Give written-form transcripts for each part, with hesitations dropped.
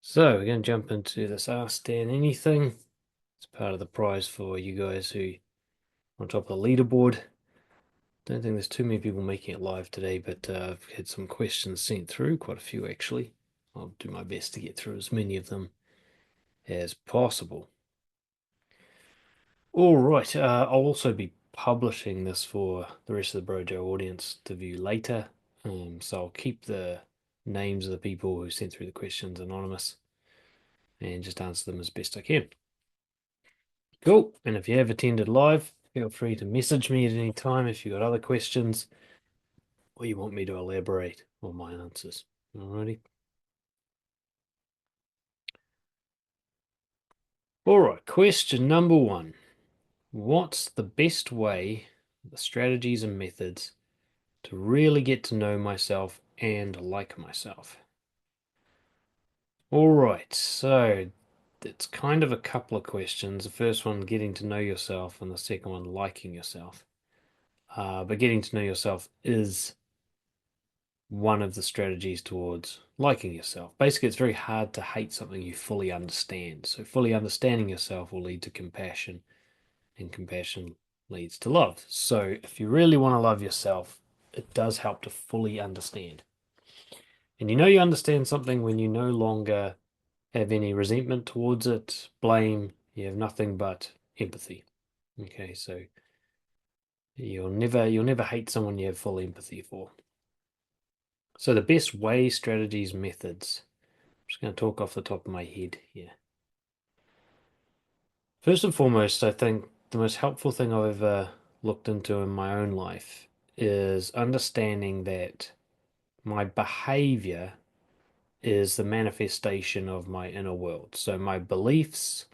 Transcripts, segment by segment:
So we're going to jump into this Ask Dan Anything. It's part of the prize for you guys who are on top of the leaderboard. Don't think there's too many people making it live today, but I've had some questions sent through, quite a few actually. I'll do my best to get through as many of them as possible. All right, I'll also be publishing this for the rest of the Brojo audience to view later. So I'll keep the names of the people who sent through the questions anonymous and just answer them as best I can. Cool. And if you have attended live, feel free to message me at any time if you've got other questions or you want me to elaborate on my answers. Alrighty. All right. Question number one. What's the best way, the strategies and methods to really get to know myself and like myself? All right. So it's kind of a couple of questions. The first one, getting to know yourself, and the second one, liking yourself. But getting to know yourself is one of the strategies towards liking yourself. Basically, it's very hard to hate something you fully understand. So, fully understanding yourself will lead to compassion, and compassion leads to love. So, if you really want to love yourself, it does help to fully understand. And you understand something when you no longer have any resentment towards it, blame, you have nothing but empathy. Okay, so you'll never hate someone you have full empathy for. So the best way, strategies, methods. I'm just going to talk off the top of my head here. First and foremost, I think the most helpful thing I've ever looked into in my own life is understanding that my behavior is the manifestation of my inner world. So my beliefs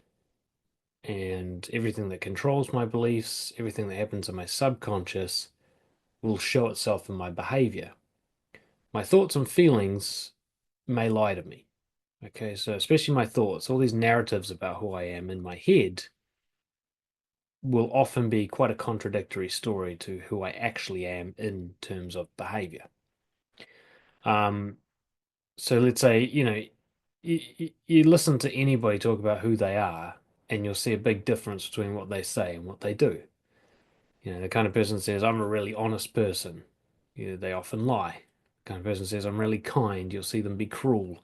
and everything that controls my beliefs, everything that happens in my subconscious will show itself in my behavior. My thoughts and feelings may lie to me. Okay, so especially my thoughts, all these narratives about who I am in my head will often be quite a contradictory story to who I actually am in terms of behavior. Um, so let's say, you listen to anybody talk about who they are, and you'll see a big difference between what they say and what they do. The kind of person says, I'm a really honest person. They often lie. The kind of person says, I'm really kind. You'll see them be cruel.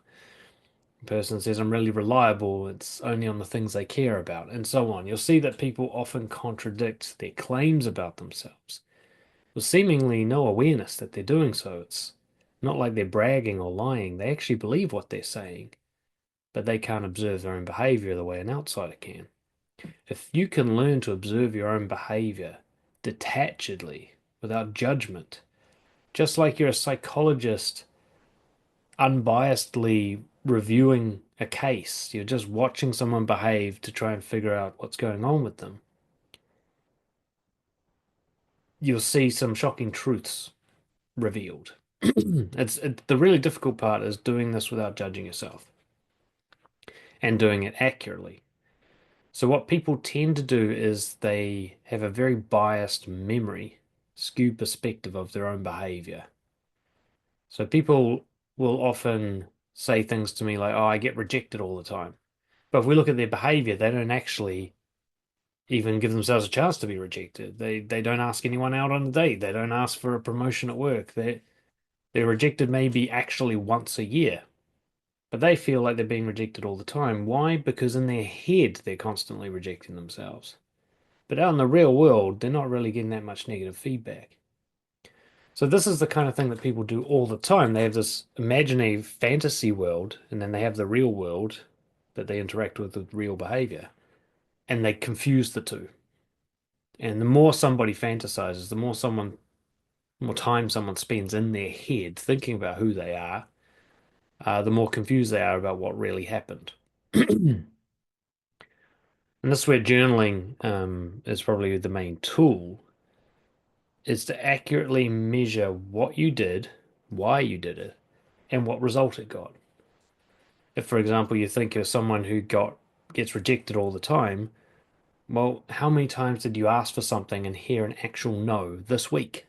Person says I'm really reliable, it's only on the things they care about, and so on. You'll see that people often contradict their claims about themselves with seemingly no awareness that they're doing so. It's not like they're bragging or lying. They actually believe what they're saying, but they can't observe their own behavior the way an outsider can. If you can learn to observe your own behavior detachedly, without judgment, just like you're a psychologist unbiasedly reviewing a case. You're just watching someone behave to try and figure out what's going on with them. You'll see some shocking truths revealed. The really difficult part is doing this without judging yourself and doing it accurately. So what people tend to do is they have a very biased memory, skewed perspective of their own behavior. So people will often say things to me like, "Oh, I get rejected all the time." But if we look at their behavior, they don't actually even give themselves a chance to be rejected. They don't ask anyone out on a date. They don't ask for a promotion at work. They're rejected maybe actually once a year. But they feel like they're being rejected all the time. Why? Because in their head they're constantly rejecting themselves. But out in the real world, they're not really getting that much negative feedback. So this is the kind of thing that people do all the time. They have this imaginary fantasy world, and then they have the real world that they interact with real behavior. And they confuse the two. And the more somebody fantasizes, more time someone spends in their head thinking about who they are, the more confused they are about what really happened. And this is where journaling is probably the main tool, is to accurately measure what you did, why you did it, and what result it got. If, for example, you think of someone who gets rejected all the time, well, how many times did you ask for something and hear an actual no this week?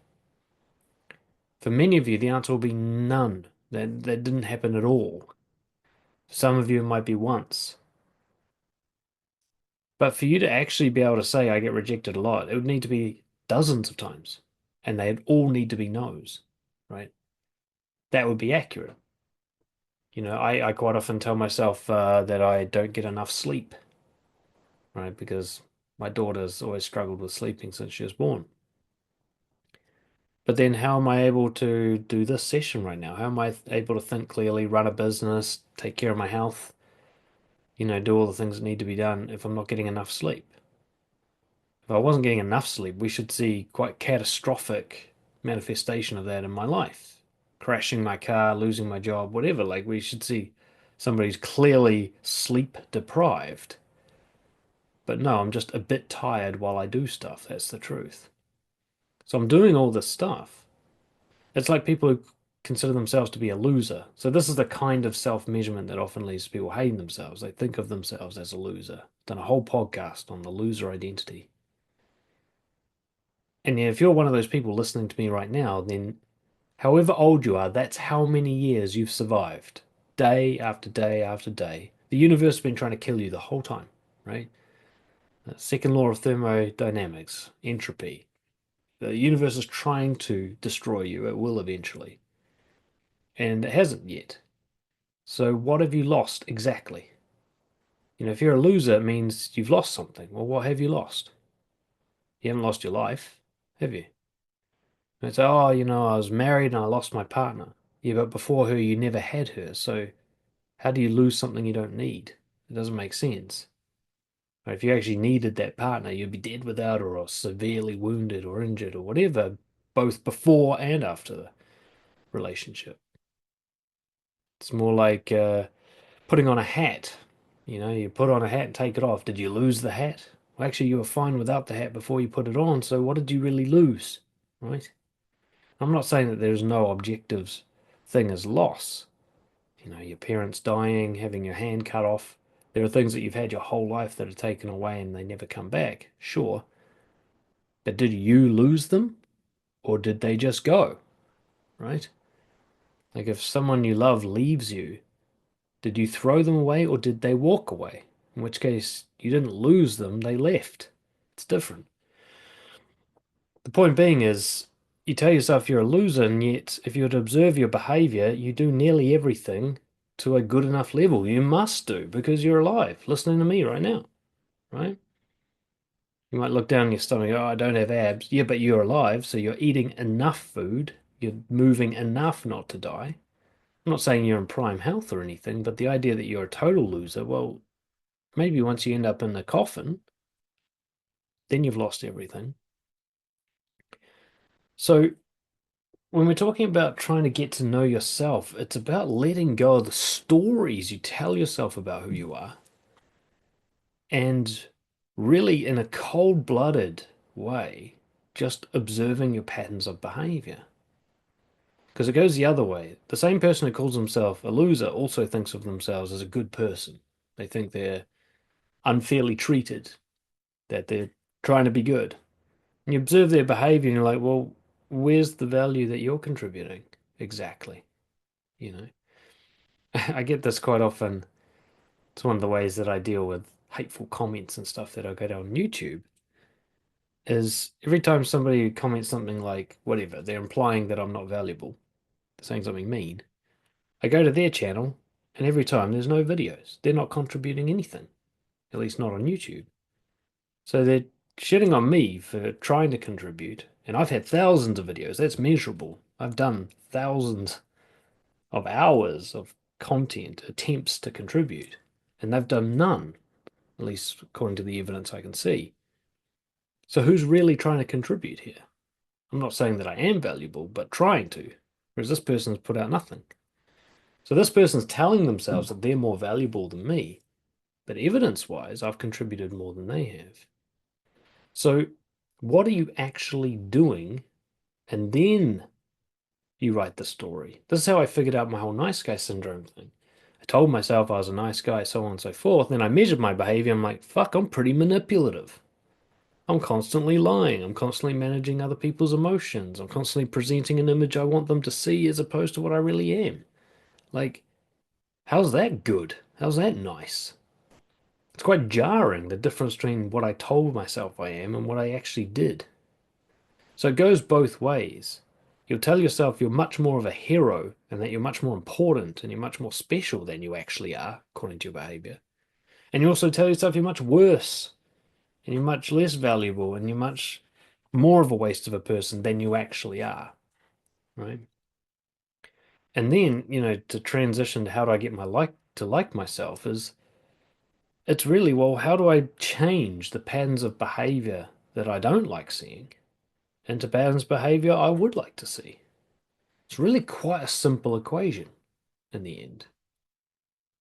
For many of you, the answer will be none. That didn't happen at all. Some of you it might be once. But for you to actually be able to say I get rejected a lot, it would need to be dozens of times. And they'd all need to be no's, right? That would be accurate. I quite often tell myself that I don't get enough sleep, right? Because my daughter's always struggled with sleeping since she was born. But then how am I able to do this session right now? How am I able to think clearly, run a business, take care of my health, do all the things that need to be done if I'm not getting enough sleep? If I wasn't getting enough sleep, we should see quite catastrophic manifestation of that in my life. Crashing my car, losing my job, whatever. Like we should see somebody's clearly sleep deprived. But no, I'm just a bit tired while I do stuff. That's the truth. So I'm doing all this stuff. It's like people who consider themselves to be a loser. So this is the kind of self-measurement that often leads to people hating themselves. They think of themselves as a loser. Done a whole podcast on the loser identity. And if you're one of those people listening to me right now, then however old you are, that's how many years you've survived. Day after day after day. The universe has been trying to kill you the whole time, right? Second law of thermodynamics, entropy. The universe is trying to destroy you. It will eventually. And it hasn't yet. So what have you lost exactly? If you're a loser, it means you've lost something. Well, what have you lost? You haven't lost your life, have you? And it's, oh, I was married and I lost my partner. Yeah, but before her, you never had her. So how do you lose something you don't need? It doesn't make sense. But if you actually needed that partner, you'd be dead without her or severely wounded or injured or whatever, both before and after the relationship. It's more like putting on a hat. You put on a hat and take it off. Did you lose the hat? Well, actually, you were fine without the hat before you put it on. So what did you really lose? Right? I'm not saying that there's no objective thing as loss. Your parents dying, having your hand cut off. There are things that you've had your whole life that are taken away and they never come back. Sure. But did you lose them or did they just go? Right? Like if someone you love leaves you, did you throw them away or did they walk away? In which case, you didn't lose them, they left. It's different. The point being is, you tell yourself you're a loser, and yet, if you were to observe your behavior, you do nearly everything to a good enough level. You must do because you're alive, listening to me right now, right? You might look down your stomach, oh, I don't have abs. Yeah, but you're alive, so you're eating enough food, you're moving enough not to die. I'm not saying you're in prime health or anything, but the idea that you're a total loser, well, maybe once you end up in the coffin, then you've lost everything. So when we're talking about trying to get to know yourself, it's about letting go of the stories you tell yourself about who you are and really, in a cold-blooded way, just observing your patterns of behavior. Because it goes the other way. The same person who calls himself a loser also thinks of themselves as a good person. They think they're unfairly treated, that they're trying to be good. And you observe their behavior and you're like, well, where's the value that you're contributing? Exactly. You know, I get this quite often. It's one of the ways that I deal with hateful comments and stuff that I get on YouTube is every time somebody comments something like whatever, they're implying that I'm not valuable, they're saying something mean. I go to their channel and every time there's no videos. They're not contributing anything, at least not on YouTube. So they're shitting on me for trying to contribute. And I've had thousands of videos. That's measurable. I've done thousands of hours of content, attempts to contribute, and they've done none, at least according to the evidence I can see. So who's really trying to contribute here? I'm not saying that I am valuable, but trying to, whereas this person's put out nothing. So this person's telling themselves that they're more valuable than me, but evidence-wise, I've contributed more than they have. So what are you actually doing? And then you write the story. This is how I figured out my whole nice guy syndrome thing. I told myself I was a nice guy, so on and so forth. Then I measured my behavior. I'm like, fuck, I'm pretty manipulative. I'm constantly lying. I'm constantly managing other people's emotions. I'm constantly presenting an image I want them to see as opposed to what I really am. Like, How's that good? How's that nice? It's quite jarring, the difference between what I told myself I am and what I actually did. So it goes both ways. You'll tell yourself you're much more of a hero and that you're much more important and you're much more special than you actually are, according to your behavior. And you also tell yourself you're much worse and you're much less valuable and you're much more of a waste of a person than you actually are, right? And then, to transition to how do I get my like myself is it's really, well, how do I change the patterns of behavior that I don't like seeing into patterns of behavior I would like to see? It's really quite a simple equation in the end.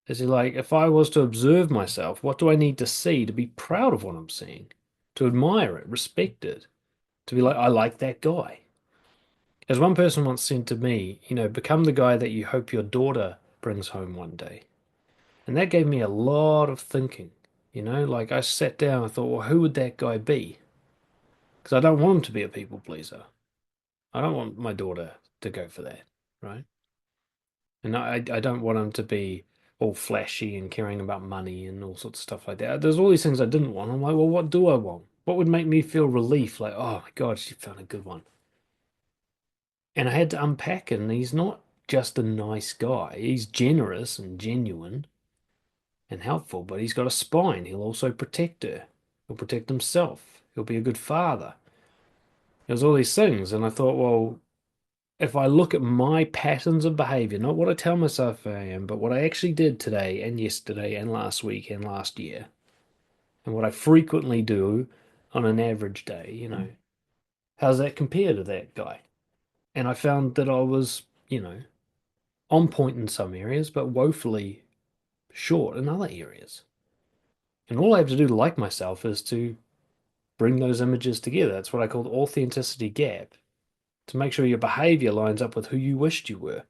Is it like, if I was to observe myself, what do I need to see to be proud of what I'm seeing? To admire it, respect it, to be like, I like that guy. As one person once said to me, become the guy that you hope your daughter brings home one day. And that gave me a lot of thinking. Like I sat down and thought, well, who would that guy be? Because I don't want him to be a people pleaser. I don't want my daughter to go for that, right? And I don't want him to be all flashy and caring about money and all sorts of stuff like that. There's all these things I didn't want. I'm like, well, what do I want? What would make me feel relief? Like, oh my God, she found a good one. And I had to unpack it, and he's not just a nice guy. He's generous and genuine and helpful, but he's got a spine. He'll also protect her. He'll protect himself. He'll be a good father. There's all these things, and I thought, well, if I look at my patterns of behavior, not what I tell myself I am, but what I actually did today and yesterday and last week and last year, and what I frequently do on an average day, how's that compare to that guy? And I found that I was, on point in some areas, but woefully short in other areas. And all I have to do to like myself is to bring those images together. That's what I call the authenticity gap, to make sure your behavior lines up with who you wished you were.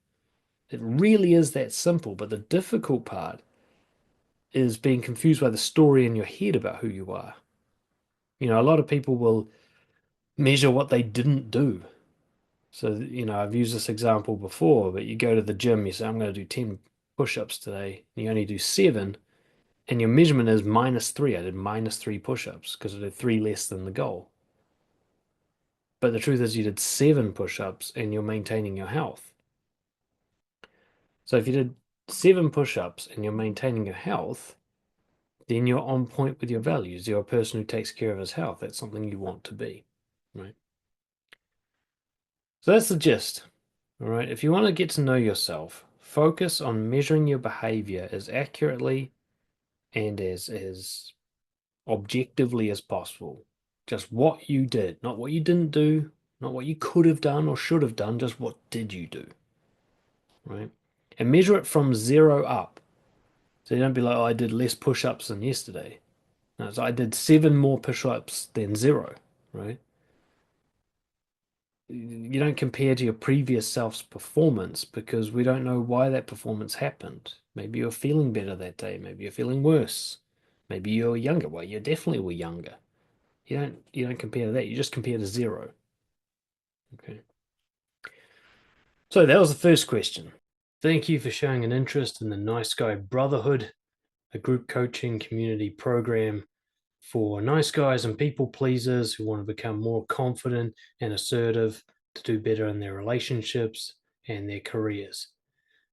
It really is that simple, but the difficult part is being confused by the story in your head about who you are. A lot of people will measure what they didn't do. So, I've used this example before, but you go to the gym, you say, I'm going to do 10 push ups today, and you only do 7, and your measurement is -3. I did -3 push ups because I did 3 less than the goal. But the truth is, you did 7 push ups and you're maintaining your health. So if you did 7 push ups and you're maintaining your health, then you're on point with your values. You're a person who takes care of his health. That's something you want to be, right? So that's the gist, all right? If you want to get to know yourself, focus on measuring your behavior as accurately and as objectively as possible. Just what you did, not what you didn't do, not what you could have done or should have done, just what did you do, right? And measure it from 0 up. So you don't be like, oh, I did less push-ups than yesterday. No, so I did 7 more push-ups than 0, right? You don't compare to your previous self's performance because we don't know why that performance happened. Maybe you're feeling better that day. Maybe you're feeling worse. Maybe you're younger. Well, you definitely were younger. You don't compare to that. You just compare to 0. Okay. So that was the first question. Thank you for showing an interest in the Nice Guy Brotherhood, a group coaching community program for nice guys and people pleasers who want to become more confident and assertive to do better in their relationships and their careers.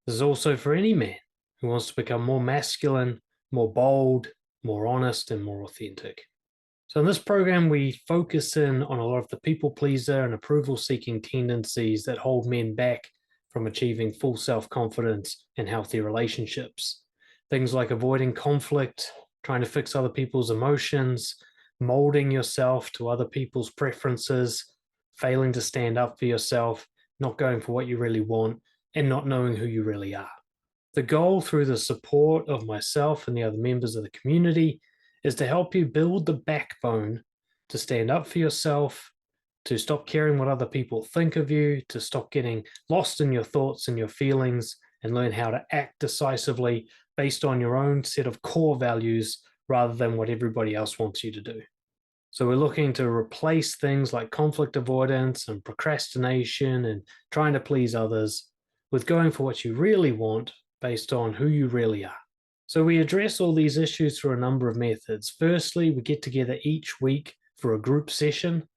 This is also for any man who wants to become more masculine, more bold, more honest, and more authentic. So in this program, we focus in on a lot of the people pleaser and approval seeking tendencies that hold men back from achieving full self-confidence and healthy relationships. Things like avoiding conflict, trying to fix other people's emotions, molding yourself to other people's preferences, failing to stand up for yourself, not going for what you really want, and not knowing who you really are. The goal, through the support of myself and the other members of the community, is to help you build the backbone to stand up for yourself, to stop caring what other people think of you, to stop getting lost in your thoughts and your feelings, and learn how to act decisively based on your own set of core values rather than what everybody else wants you to do. So we're looking to replace things like conflict avoidance and procrastination and trying to please others with going for what you really want, based on who you really are. So we address all these issues through a number of methods. Firstly, we get together each week for a group session.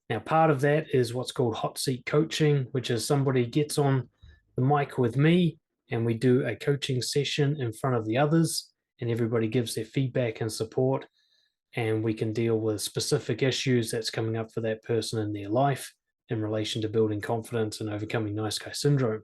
Now, part of that is what's called hot seat coaching, which is somebody gets on the mic with me and we do a coaching session in front of the others, and everybody gives their feedback and support, and we can deal with specific issues that's coming up for that person in their life in relation to building confidence and overcoming nice guy syndrome.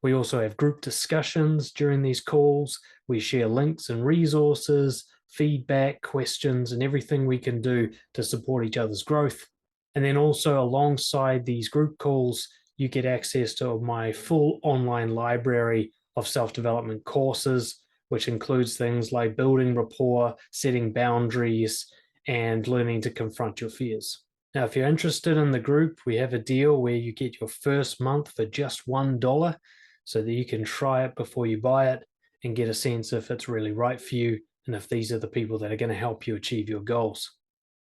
We also have group discussions during these calls. We share links and resources, feedback, questions, and everything we can do to support each other's growth. And then also alongside these group calls, you get access to my full online library of self-development courses, which includes things like building rapport, setting boundaries, and learning to confront your fears. Now, if you're interested in the group, we have a deal where you get your first month for just $1 so that you can try it before you buy it and get a sense if it's really right for you and if these are the people that are going to help you achieve your goals.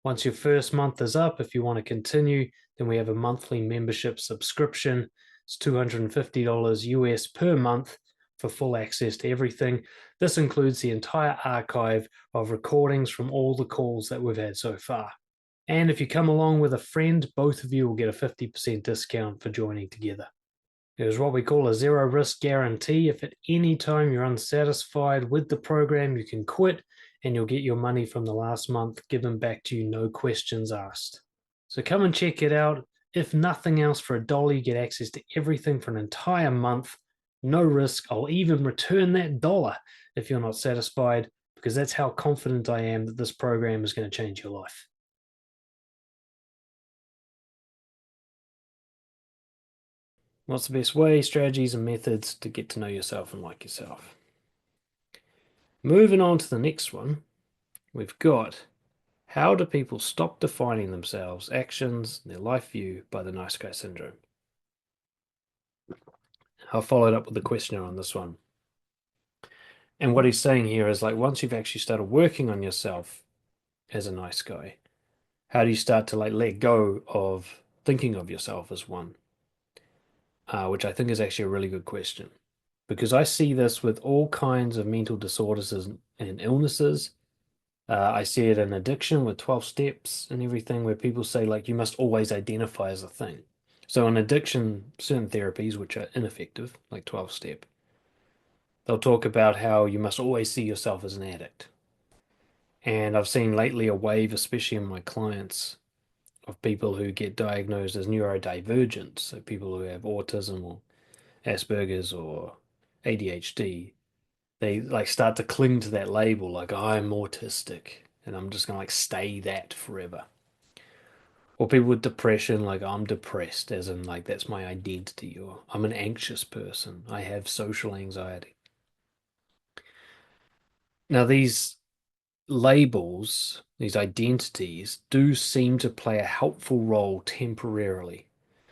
Once your first month is up, if you want to continue, then we have a monthly membership subscription. It's $250 US per month for full access to everything. This includes the entire archive of recordings from all the calls that we've had so far. And if you come along with a friend, both of you will get a 50% discount for joining together. There's what we call a zero risk guarantee. If at any time you're unsatisfied with the program, you can quit and you'll get your money from the last month given back to you, no questions asked. So come and check it out. If nothing else, for $1, you get access to everything for an entire month. No risk. I'll even return that dollar if you're not satisfied, because that's how confident I am that this program is going to change your life. What's the best way, strategies, and methods to get to know yourself and like yourself? Moving on to the next one, we've got how do people stop defining themselves, actions, their life view by the nice guy syndrome? I followed up with a questionnaire on this one. And what he's saying here is like, once you've actually started working on yourself as a nice guy, how do you start to like let go of thinking of yourself as one? Which I think is actually a really good question, because I see this with all kinds of mental disorders and illnesses. I see it in addiction with 12 steps and everything, where people say, like, you must always identify as a thing. So in addiction, certain therapies, which are ineffective, like 12 step, they'll talk about how you must always see yourself as an addict. And I've seen lately a wave, especially in my clients, of people who get diagnosed as neurodivergent, so people who have autism or Asperger's or ADHD, they like start to cling to that label, like I'm autistic and I'm just gonna like stay that forever. Or people with depression, like I'm depressed, as in like that's my identity, or I'm an anxious person, I have social anxiety. Now, these labels, these identities, do seem to play a helpful role temporarily.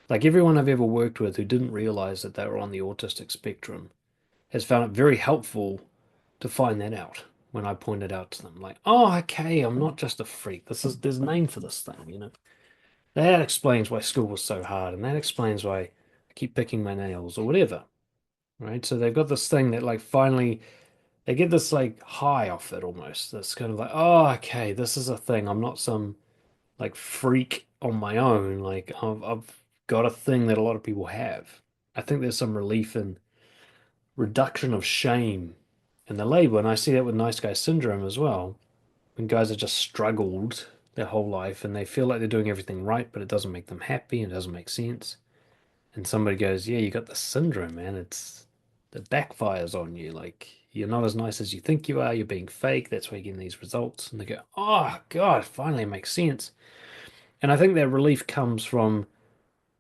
Like everyone I've ever worked with who didn't realize that they were on the autistic spectrum has found it very helpful to find that out when I pointed out to them, like, oh, okay, I'm not just a freak. There's a name for this thing, you know. That explains why school was so hard, and that explains why I keep picking my nails or whatever, right? So they've got this thing that like finally they get this like high off it almost. That's kind of like, oh, okay, this is a thing. I'm not some like freak on my own. Like I've got a thing that a lot of people have. I think there's some relief in reduction of shame in the label, and I see that with nice guy syndrome as well. When guys have just struggled their whole life and they feel like they're doing everything right, but it doesn't make them happy and it doesn't make sense. And somebody goes, yeah, you got the syndrome, man. It backfires on you. Like you're not as nice as you think you are. You're being fake. That's why you're getting these results. And they go, oh God, finally it makes sense. And I think that relief comes from,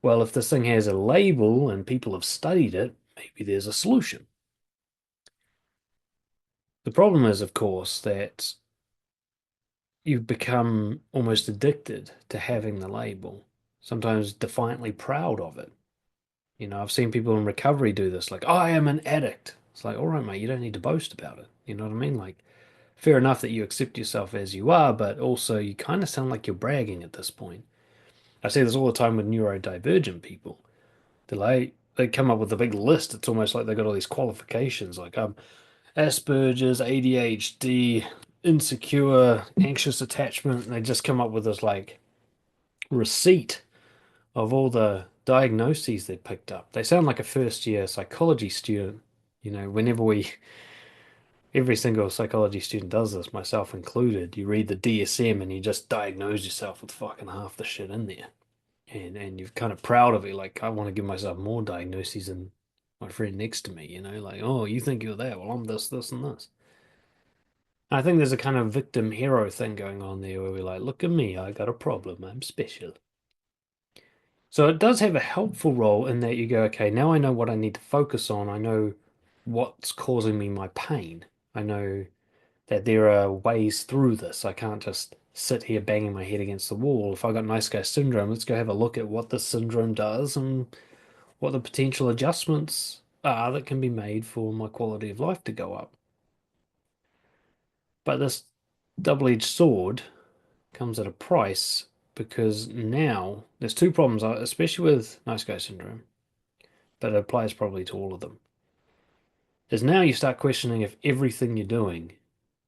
well, if this thing has a label and people have studied it, maybe there's a solution. The problem is, of course, that you become almost addicted to having the label, sometimes defiantly proud of it. You know, I've seen people in recovery do this, like, I am an addict. It's like, all right, mate, you don't need to boast about it. You know what I mean? Like, fair enough that you accept yourself as you are, but also you kind of sound like you're bragging at this point. I see this all the time with neurodivergent people. They're like, they come up with a big list. It's almost like they got all these qualifications, like Asperger's, ADHD, insecure, anxious attachment, and they just come up with this like receipt of all the diagnoses they picked up. They sound like a first year psychology student. Every single psychology student does this, myself included. You read the DSM and you just diagnose yourself with fucking half the shit in there. And you're kind of proud of it. Like, I want to give myself more diagnoses than my friend next to me, like, oh, you think you're that. Well, I'm this, this, and this. I think there's a kind of victim hero thing going on there where we're like, look at me, I got a problem, I'm special. So it does have a helpful role in that you go, okay, now I know what I need to focus on. I know what's causing me my pain. I know that there are ways through this. I can't just sit here banging my head against the wall. If I got nice guy syndrome, let's go have a look at what the syndrome does and what the potential adjustments are that can be made for my quality of life to go up. But this double-edged sword comes at a price because now there's two problems, especially with nice guy syndrome, but it applies probably to all of them. Is now you start questioning if everything you're doing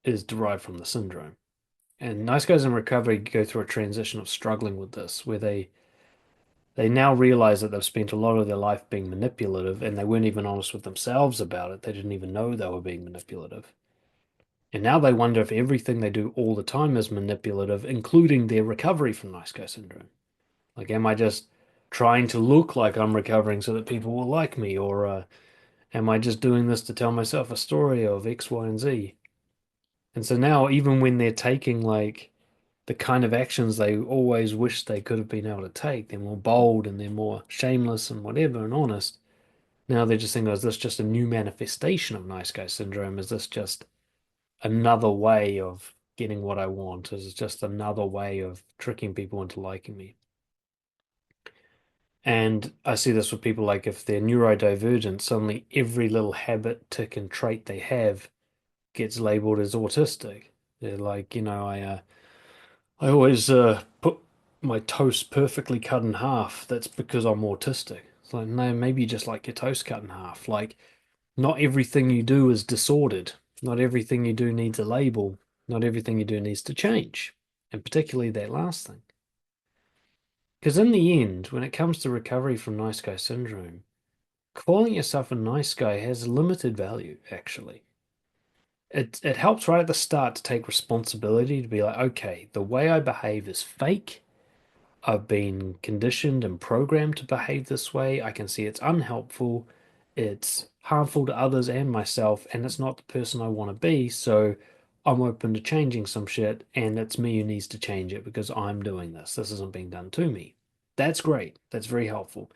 is derived from the syndrome. And nice guys in recovery go through a transition of struggling with this, where they now realize that they've spent a lot of their life being manipulative and they weren't even honest with themselves about it. They didn't even know they were being manipulative. And now they wonder if everything they do all the time is manipulative, including their recovery from nice guy syndrome. Like, am I just trying to look like I'm recovering so that people will like me? Or am I just doing this to tell myself a story of X, Y, and Z? And so now, even when they're taking like the kind of actions they always wish they could have been able to take, they're more bold and they're more shameless and whatever and honest. Now they're just thinking, oh, is this just a new manifestation of nice guy syndrome? Is this just another way of getting what I want? Is it just another way of tricking people into liking me? And I see this with people like if they're neurodivergent, suddenly every little habit, tick, and trait they have gets labeled as autistic. They're like, I always put my toast perfectly cut in half. That's because I'm autistic. It's like, no, maybe you just like your toast cut in half. Like, not everything you do is disordered. Not everything you do needs a label. Not everything you do needs to change. And particularly that last thing. Because in the end, when it comes to recovery from nice guy syndrome, calling yourself a nice guy has limited value, actually. It helps right at the start to take responsibility to be like, okay, the way I behave is fake. I've been conditioned and programmed to behave this way. I can see it's unhelpful, it's harmful to others and myself, and it's not the person I want to be. So I'm open to changing some shit, and it's me who needs to change it because I'm doing this. This isn't being done to me. That's great. That's very helpful.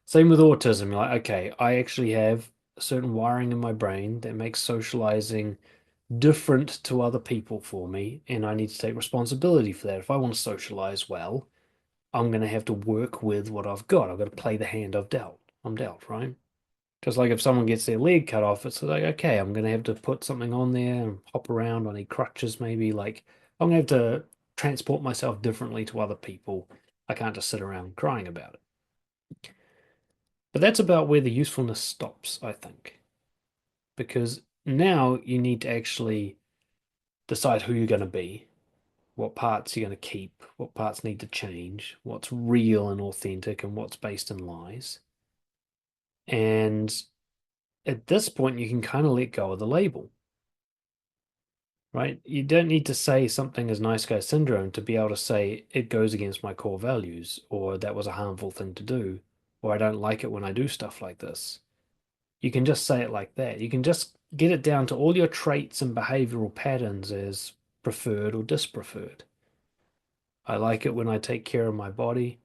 Same with autism. You're like, okay, I actually have a certain wiring in my brain that makes socializing different to other people for me, and I need to take responsibility for that. If I want to socialize well, I'm going to have to work with what I've got. I've got to play the hand I've dealt. I'm dealt, right? Just like if someone gets their leg cut off, it's like, okay, I'm going to have to put something on there and hop around. I need crutches, maybe. Like, I'm going to have to transport myself differently to other people. I can't just sit around crying about it. But that's about where the usefulness stops, I think. Because now you need to actually decide who you're going to be, what parts you're going to keep, what parts need to change, what's real and authentic, and what's based in lies. And at this point, you can kind of let go of the label, right? You don't need to say something is nice guy syndrome to be able to say it goes against my core values, or that was a harmful thing to do, or I don't like it when I do stuff like this. You can just say it like that. You can just get it down to all your traits and behavioral patterns as preferred or dispreferred. I like it when I take care of my body.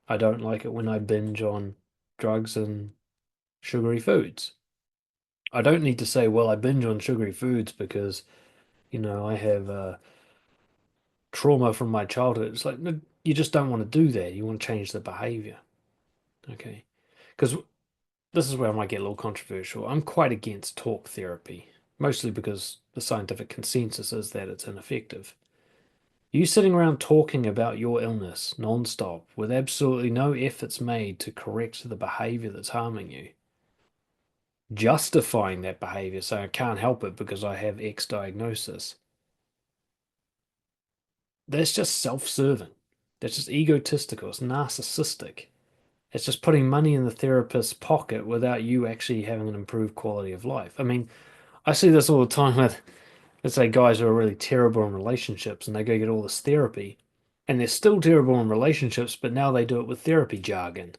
I don't like it when I binge on drugs and sugary foods. I don't need to say, well, I binge on sugary foods because, I have trauma from my childhood. It's like, no, you just don't want to do that. You want to change the behavior. Okay. Because this is where I might get a little controversial. I'm quite against talk therapy, mostly because the scientific consensus is that it's ineffective. You sitting around talking about your illness nonstop with absolutely no efforts made to correct the behavior that's harming you, justifying that behavior, saying I can't help it because I have X diagnosis. That's just self-serving. That's just egotistical. It's narcissistic. It's just putting money in the therapist's pocket without you actually having an improved quality of life. I mean, I see this all the time with, let's say, guys who are really terrible in relationships and they go get all this therapy and they're still terrible in relationships, but now they do it with therapy jargon.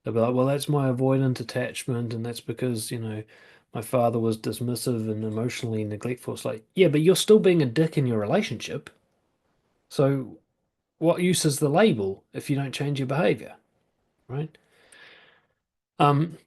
They'll be like, well, that's my avoidant attachment, and that's because, my father was dismissive and emotionally neglectful. It's like, yeah, but you're still being a dick in your relationship. So what use is the label if you don't change your behavior, right? Um,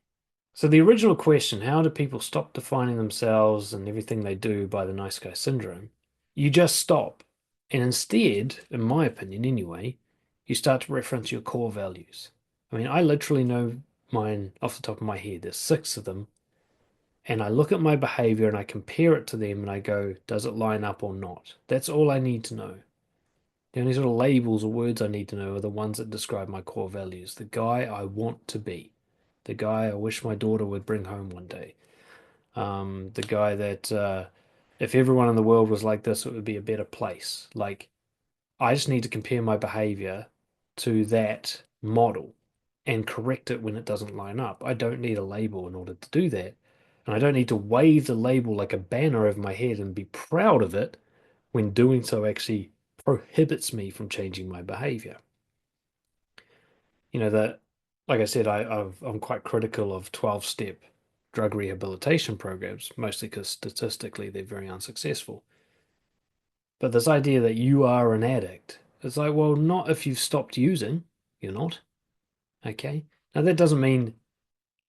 so the original question, how do people stop defining themselves and everything they do by the nice guy syndrome? You just stop. And instead, in my opinion anyway, you start to reference your core values. I mean, I literally know mine off the top of my head. There's six of them. And I look at my behavior and I compare it to them and I go, does it line up or not? That's all I need to know. The only sort of labels or words I need to know are the ones that describe my core values. The guy I want to be. The guy I wish my daughter would bring home one day. The guy that if everyone in the world was like this, it would be a better place. Like, I just need to compare my behavior to that model and correct it when it doesn't line up. I don't need a label in order to do that. And I don't need to wave the label like a banner over my head and be proud of it when doing so actually prohibits me from changing my behavior. That, like I said, I'm quite critical of 12-step drug rehabilitation programs, mostly because statistically they're very unsuccessful. But this idea that you are an addict, it's like, well, not if you've stopped using, you're not. Okay. Now, that doesn't mean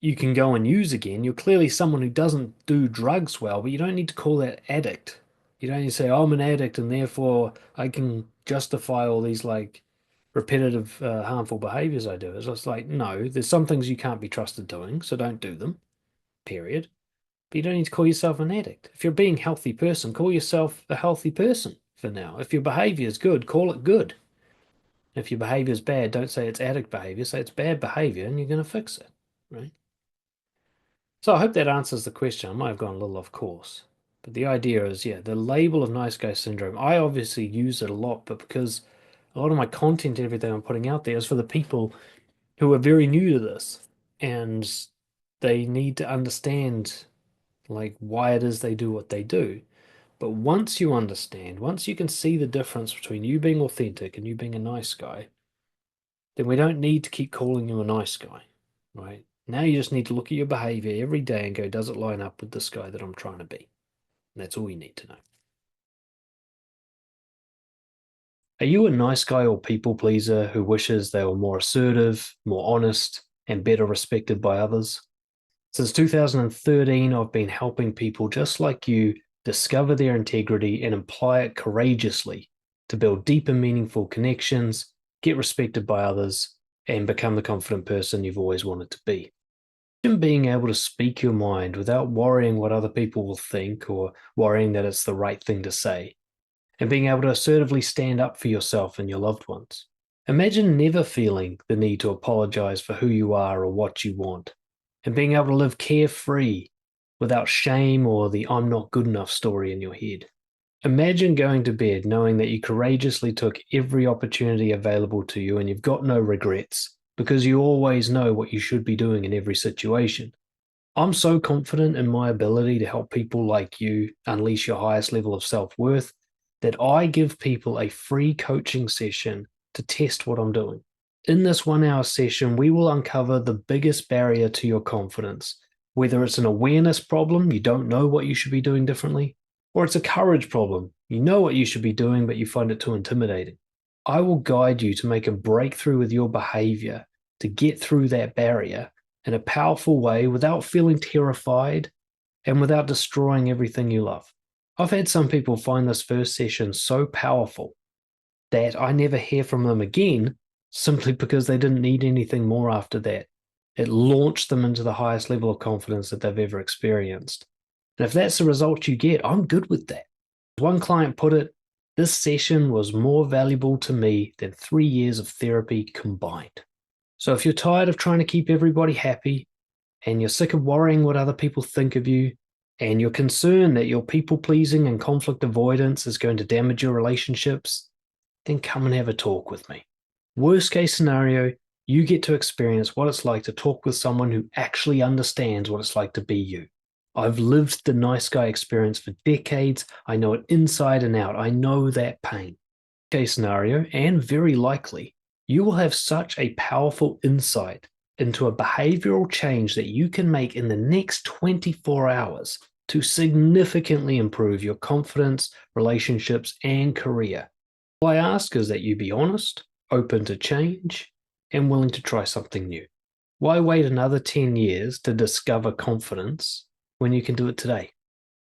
you can go and use again. You're clearly someone who doesn't do drugs well, but you don't need to call that addict. You don't need to say, I'm an addict and therefore I can justify all these like repetitive, harmful behaviors I do. It's just like, no, there's some things you can't be trusted doing, so don't do them, period. But you don't need to call yourself an addict. If you're being a healthy person, call yourself a healthy person for now. If your behavior is good, call it good. If your behavior is bad, don't say it's addict behavior, say it's bad behavior and you're going to fix it, right? So I hope that answers the question. I might have gone a little off course. But the idea is, yeah, the label of nice guy syndrome, I obviously use it a lot, but because a lot of my content and everything I'm putting out there is for the people who are very new to this and they need to understand like why it is they do what they do. But once you understand, once you can see the difference between you being authentic and you being a nice guy, then we don't need to keep calling you a nice guy, right? Now you just need to look at your behavior every day and go, does it line up with this guy that I'm trying to be? And that's all you need to know. Are you a nice guy or people pleaser who wishes they were more assertive, more honest, and better respected by others? Since 2013, I've been helping people just like you discover their integrity and apply it courageously to build deep and meaningful connections, get respected by others, and become the confident person you've always wanted to be. Imagine being able to speak your mind without worrying what other people will think or worrying that it's the right thing to say, and being able to assertively stand up for yourself and your loved ones. Imagine never feeling the need to apologize for who you are or what you want, and being able to live carefree without shame or the I'm not good enough story in your head. Imagine going to bed knowing that you courageously took every opportunity available to you and you've got no regrets because you always know what you should be doing in every situation. I'm so confident in my ability to help people like you unleash your highest level of self-worth that I give people a free coaching session to test what I'm doing. In this 1 hour session, we will uncover the biggest barrier to your confidence, whether it's an awareness problem, you don't know what you should be doing differently, or it's a courage problem, you know what you should be doing, but you find it too intimidating. I will guide you to make a breakthrough with your behavior to get through that barrier in a powerful way without feeling terrified and without destroying everything you love. I've had some people find this first session so powerful that I never hear from them again simply because they didn't need anything more after that. It launched them into the highest level of confidence that they've ever experienced. And if that's the result you get, I'm good with that. One client put it, This session was more valuable to me than 3 years of therapy combined. So if you're tired of trying to keep everybody happy and you're sick of worrying what other people think of you, and you're concerned that your people pleasing and conflict avoidance is going to damage your relationships, then come and have a talk with me. Worst case scenario, you get to experience what it's like to talk with someone who actually understands what it's like to be you. I've lived the nice guy experience for decades. I know it inside and out. I know that pain. Case scenario, and very likely, you will have such a powerful insight into a behavioral change that you can make in the next 24 hours to significantly improve your confidence, relationships, and career. All I ask is that you be honest, open to change, and willing to try something new. Why wait another 10 years to discover confidence when you can do it today?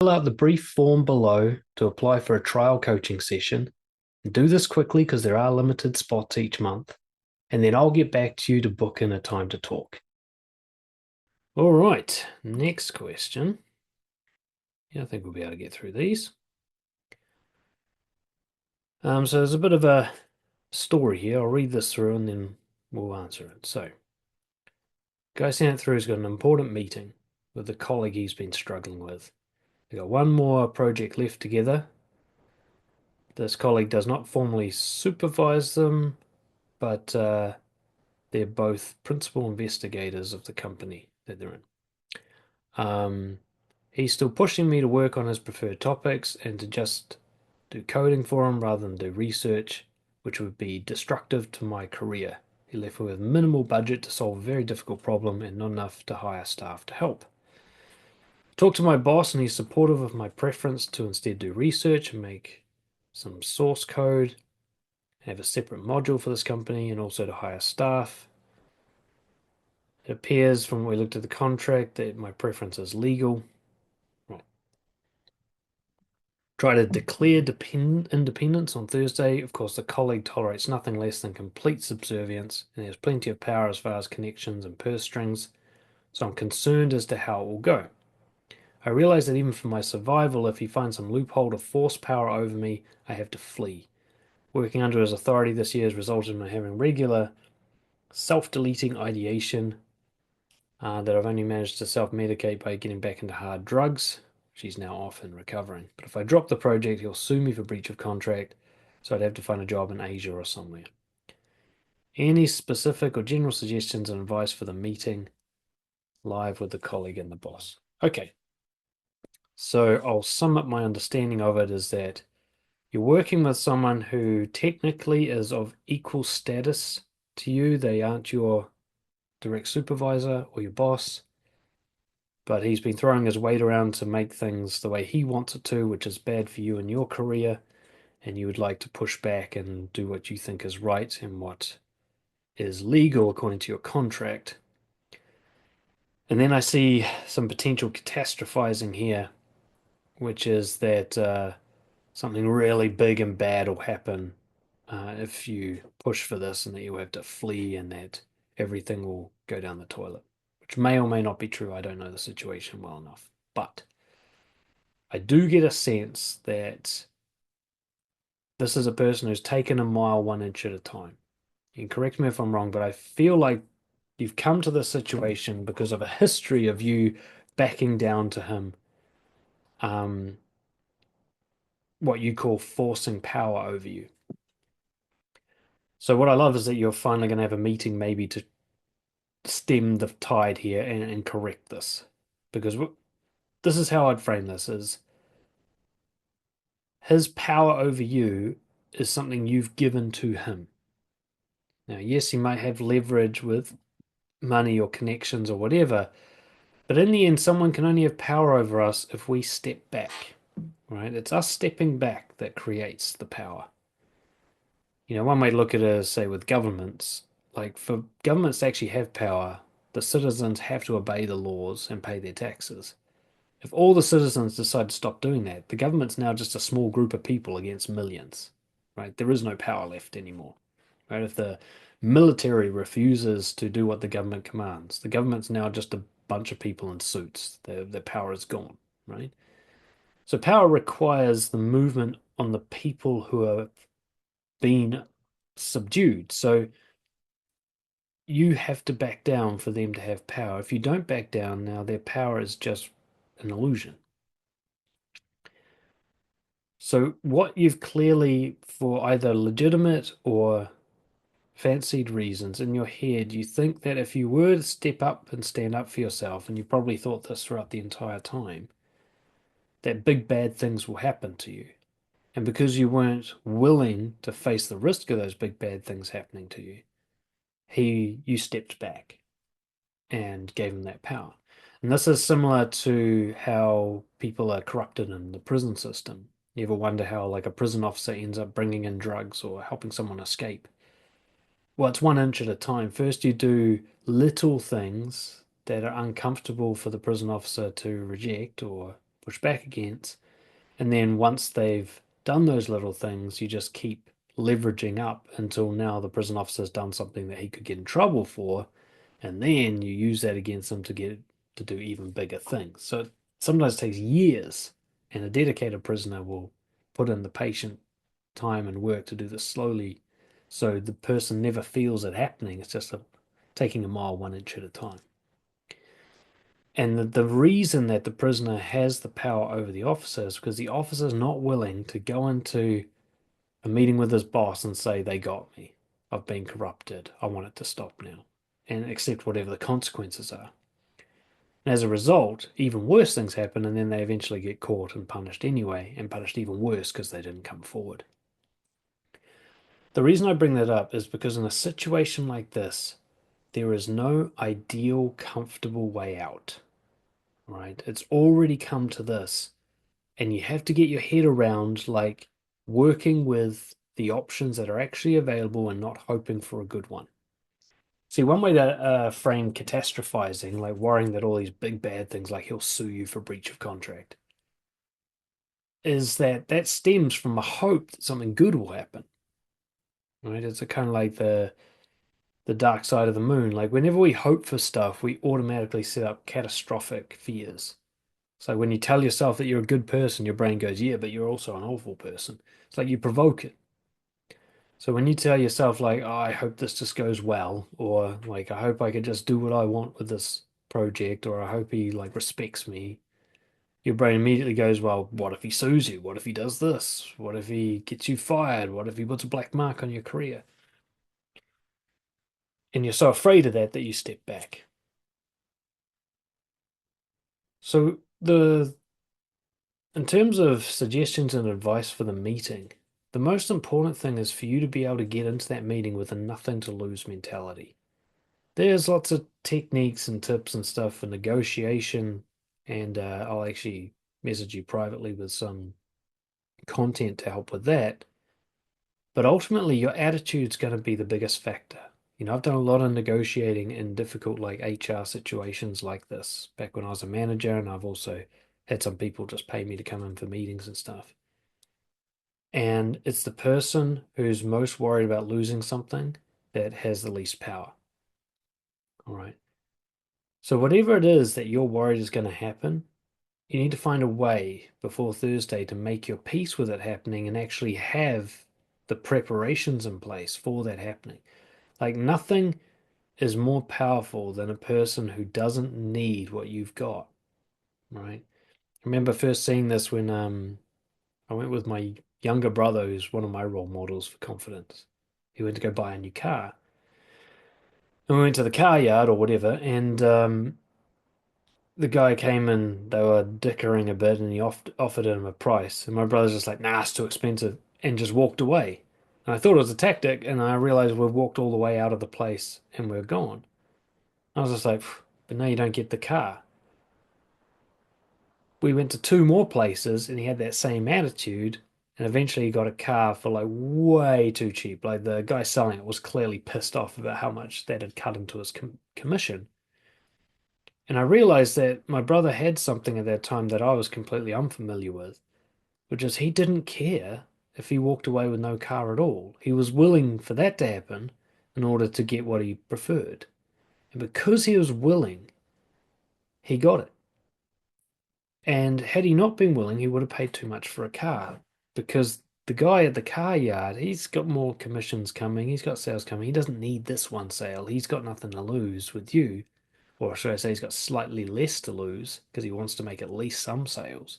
Fill out the brief form below to apply for a trial coaching session. Do this quickly because there are limited spots each month, and then I'll get back to you to book in a time to talk. All right, next question. Yeah, I think we'll be able to get through these. So there's a bit of a story here. I'll read this through and then we'll answer it. So, guy sent it through has got an important meeting with a colleague he's been struggling with. They've got one more project left together. This colleague does not formally supervise them, but they're both principal investigators of the company that they're in. He's still pushing me to work on his preferred topics and to just do coding for him rather than do research, which would be destructive to my career. He left me with minimal budget to solve a very difficult problem and not enough to hire staff to help. Talked to my boss and he's supportive of my preference to instead do research and make some source code, have a separate module for this company, and also to hire staff. It appears from when we looked at the contract that my preference is legal. Right. Try to declare independence on Thursday. Of course, the colleague tolerates nothing less than complete subservience and has plenty of power as far as connections and purse strings, so I'm concerned as to how it will go. I realize that even for my survival, if he finds some loophole to force power over me, I have to flee. Working under his authority this year has resulted in my having regular self-deleting ideation that I've only managed to self-medicate by getting back into hard drugs. She's now off and recovering. But if I drop the project, he'll sue me for breach of contract, so I'd have to find a job in Asia or somewhere. Any specific or general suggestions and advice for the meeting live with the colleague and the boss? Okay, so I'll sum up my understanding of it is that you're working with someone who technically is of equal status to you. They aren't your direct supervisor or your boss, but he's been throwing his weight around to make things the way he wants it to, which is bad for you and your career, and you would like to push back and do what you think is right and what is legal according to your contract. And then I see some potential catastrophizing here, which is that something really big and bad will happen if you push for this, and that you have to flee and that everything will go down the toilet, which may or may not be true. I don't know the situation well enough. But I do get a sense that this is a person who's taken a mile 1 inch at a time. You can correct me if I'm wrong, but I feel like you've come to this situation because of a history of you backing down to him, um, what you call forcing power over you. So what I love is that you're finally going to have a meeting maybe to stem the tide here and correct this. Because this is how I'd frame this is his power over you is something you've given to him. Now, yes, he might have leverage with money or connections or whatever, but in the end, someone can only have power over us if we step back, right? It's us stepping back that creates the power. You know, one way to look at it is, say, with governments, like for governments to actually have power, the citizens have to obey the laws and pay their taxes. If all the citizens decide to stop doing that, the government's now just a small group of people against millions, right? There is no power left anymore, right? If the military refuses to do what the government commands, the government's now just a bunch of people in suits. Their power is gone, right? So power requires the movement on the people who are being subdued. So you have to back down for them to have power. If you don't back down now, their power is just an illusion. So what you've clearly, for either legitimate or fancied reasons in your head, you think that if you were to step up and stand up for yourself, and you probably thought this throughout the entire time, that big bad things will happen to you. And because you weren't willing to face the risk of those big bad things happening to you, you stepped back and gave him that power. And this is similar to how people are corrupted in the prison system. You ever wonder how, like, a prison officer ends up bringing in drugs or helping someone escape? Well, it's 1 inch at a time. First, you do little things that are uncomfortable for the prison officer to reject or push back against. And then once they've done those little things, you just keep leveraging up until now the prison officer's done something that he could get in trouble for. And then you use that against them to do even bigger things. So it sometimes takes years, and a dedicated prisoner will put in the patient time and work to do this slowly, so the person never feels it happening. It's just taking a mile 1 inch at a time. And the reason that the prisoner has the power over the officer is because the officer is not willing to go into a meeting with his boss and say, they got me. I've been corrupted. I want it to stop now. And accept whatever the consequences are. And as a result, even worse things happen, and then they eventually get caught and punished anyway, and punished even worse because they didn't come forward. The reason I bring that up is because in a situation like this, there is no ideal, comfortable way out, right? It's already come to this, and you have to get your head around, like, working with the options that are actually available and not hoping for a good one. See, one way to frame catastrophizing, like worrying that all these big bad things, like he'll sue you for breach of contract, is that that stems from a hope that something good will happen, right? It's a kind of like the dark side of the moon. Like whenever we hope for stuff, we automatically set up catastrophic fears. So when you tell yourself that you're a good person, your brain goes, yeah, but you're also an awful person. It's like you provoke it. So when you tell yourself like, oh, I hope this just goes well, or like, I hope I can just do what I want with this project, or I hope he like respects me, your brain immediately goes, well, what if he sues you? What if he does this? What if he gets you fired? What if he puts a black mark on your career? And you're so afraid of that that you step back. So the in terms of suggestions and advice for the meeting, the most important thing is for you to be able to get into that meeting with a nothing to lose mentality. There's lots of techniques and tips and stuff for negotiation, and I'll actually message you privately with some content to help with that. But ultimately, your attitude's going to be the biggest factor. I've done a lot of negotiating in difficult like HR situations like this back when I was a manager, and I've also had some people just pay me to come in for meetings and stuff. And it's the person who's most worried about losing something that has the least power. All right. So whatever it is that you're worried is going to happen, you need to find a way before Thursday to make your peace with it happening and actually have the preparations in place for that happening. Like nothing is more powerful than a person who doesn't need what you've got, right? I remember first seeing this when I went with my younger brother, who's one of my role models for confidence. He went to go buy a new car. And we went to the car yard or whatever, and the guy came and they were dickering a bit, and he offered him a price. And my brother's just like, nah, it's too expensive, and just walked away. And I thought it was a tactic, and I realized we've walked all the way out of the place and we're gone. I was just like, but now you don't get the car. We went to two more places and he had that same attitude, and eventually he got a car for like way too cheap. Like the guy selling it was clearly pissed off about how much that had cut into his commission. And I realized that my brother had something at that time that I was completely unfamiliar with, which is he didn't care if he walked away with no car at all. He was willing for that to happen in order to get what he preferred. And because he was willing, he got it. And had he not been willing, he would have paid too much for a car because The guy at the car yard, he's got more commissions coming, he's got sales coming. He doesn't need this one sale. He's got nothing to lose with you. Or should I say, he's got slightly less to lose because he wants to make at least some sales.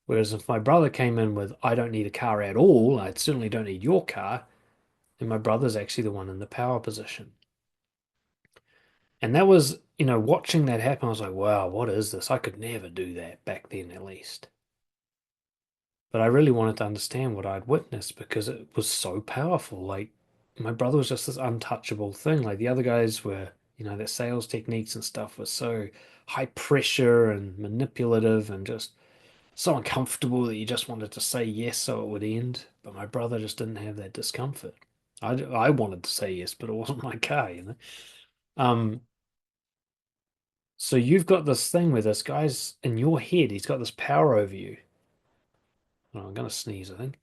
Whereas if my brother came in with, I don't need a car at all, I certainly don't need your car, then my brother's actually the one in the power position. And that was, watching that happen, I was like, wow, what is this? I could never do that back then, at least. But I really wanted to understand what I'd witnessed because it was so powerful. Like, my brother was just this untouchable thing. Like, the other guys were, their sales techniques and stuff was so high pressure and manipulative and just so uncomfortable that you just wanted to say yes so it would end. But my brother just didn't have that discomfort. I wanted to say yes, but it wasn't my car. Um, so you've got this thing where this guy's in your head, he's got this power over you. Oh, I'm gonna sneeze, I think.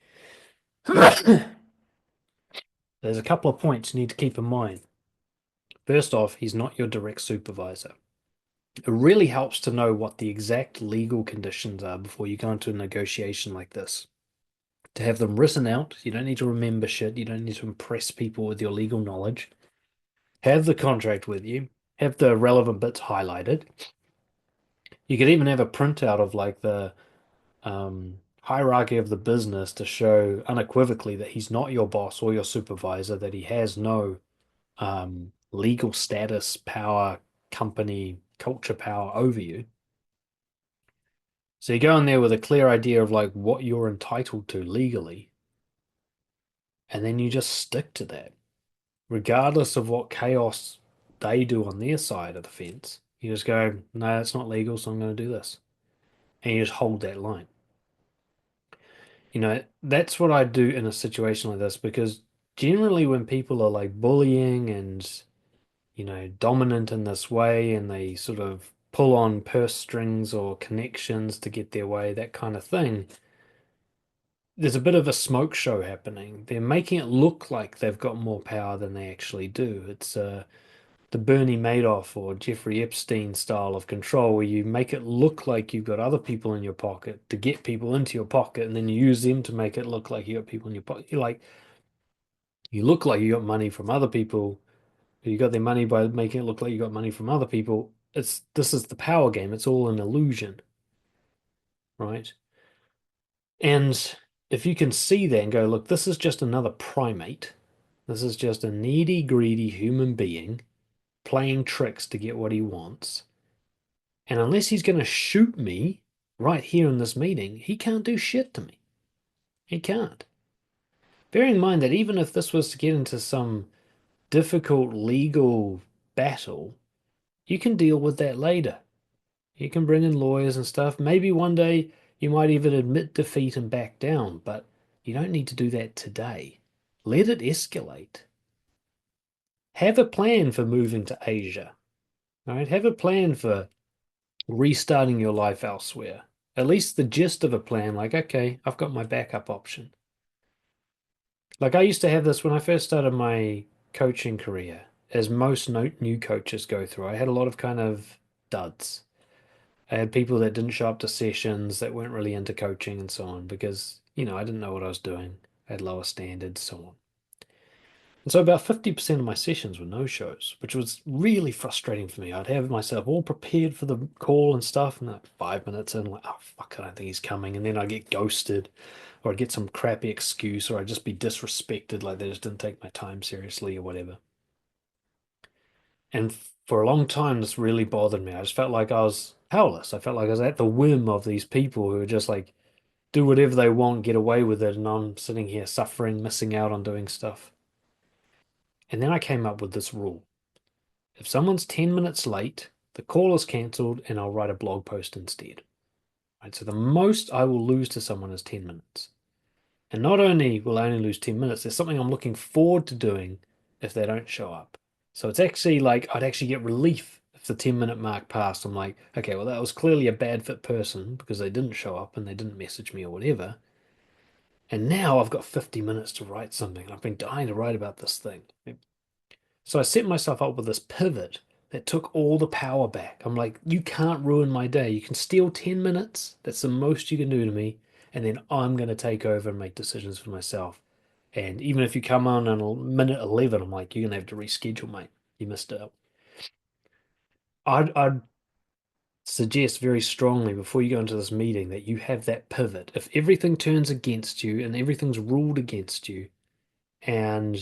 There's a couple of points you need to keep in mind. First off, he's not your direct supervisor. It really helps to know what the exact legal conditions are before you go into a negotiation like this. To have them written out, you don't need to remember shit, you don't need to impress people with your legal knowledge. Have the contract with you, have the relevant bits highlighted. You could even have a printout of like the hierarchy of the business to show unequivocally that he's not your boss or your supervisor, that he has no legal status, power, company, culture power over you. So you go in there with a clear idea of like what you're entitled to legally, and then you just stick to that, regardless of what chaos they do on their side of the fence. You just go, no, it's not legal, so I'm going to do this. And you just hold that line. That's what I do in a situation like this because generally when people are like bullying and, dominant in this way and they sort of pull on purse strings or connections to get their way, that kind of thing, there's a bit of a smoke show happening. They're making it look like they've got more power than they actually do. It's the Bernie Madoff or Jeffrey Epstein style of control, where you make it look like you've got other people in your pocket to get people into your pocket, and then you use them to make it look like you got people in your pocket. You look like you got money from other people. You got their money by making it look like you got money from other people. This is the power game. It's all an illusion, right? And if you can see that and go, look, this is just another primate. This is just a needy, greedy human being playing tricks to get what he wants. And unless he's going to shoot me right here in this meeting, he can't do shit to me. He can't. Bearing in mind that even if this was to get into some difficult legal battle, you can deal with that later. You can bring in lawyers and stuff. Maybe one day you might even admit defeat and back down, but you don't need to do that today. Let it escalate. Have a plan for moving to Asia. All right? Have a plan for restarting your life elsewhere. At least the gist of a plan, like, okay, I've got my backup option. Like I used to have this when I first started my coaching career, as most new coaches go through. I had a lot of kind of duds. I had people that didn't show up to sessions that weren't really into coaching and so on because, I didn't know what I was doing. I had lower standards, so on. And so about 50% of my sessions were no-shows, which was really frustrating for me. I'd have myself all prepared for the call and stuff, and like 5 minutes in, like, oh fuck, I don't think he's coming. And then I'd get ghosted, or I'd get some crappy excuse, or I'd just be disrespected, like they just didn't take my time seriously or whatever. And for a long time, this really bothered me. I just felt like I was powerless. I felt like I was at the whim of these people who are just like do whatever they want, get away with it, and I'm sitting here suffering, missing out on doing stuff. And then I came up with this rule. If someone's 10 minutes late, the call is cancelled and I'll write a blog post instead. Right, so the most I will lose to someone is 10 minutes. And not only will I only lose 10 minutes, there's something I'm looking forward to doing if they don't show up. So it's actually like I'd actually get relief if the 10-minute mark passed. I'm like, okay, well, that was clearly a bad fit person because they didn't show up and they didn't message me or whatever. And now I've got 50 minutes to write something. I've been dying to write about this thing. So I set myself up with this pivot that took all the power back. I'm like, you can't ruin my day. You can steal 10 minutes. That's the most you can do to me. and then I'm going to take over and make decisions for myself. And even if you come on in minute 11, I'm like, you're going to have to reschedule, mate. You missed it. I'd suggest very strongly before you go into this meeting that you have that pivot. If everything turns against you and everything's ruled against you, and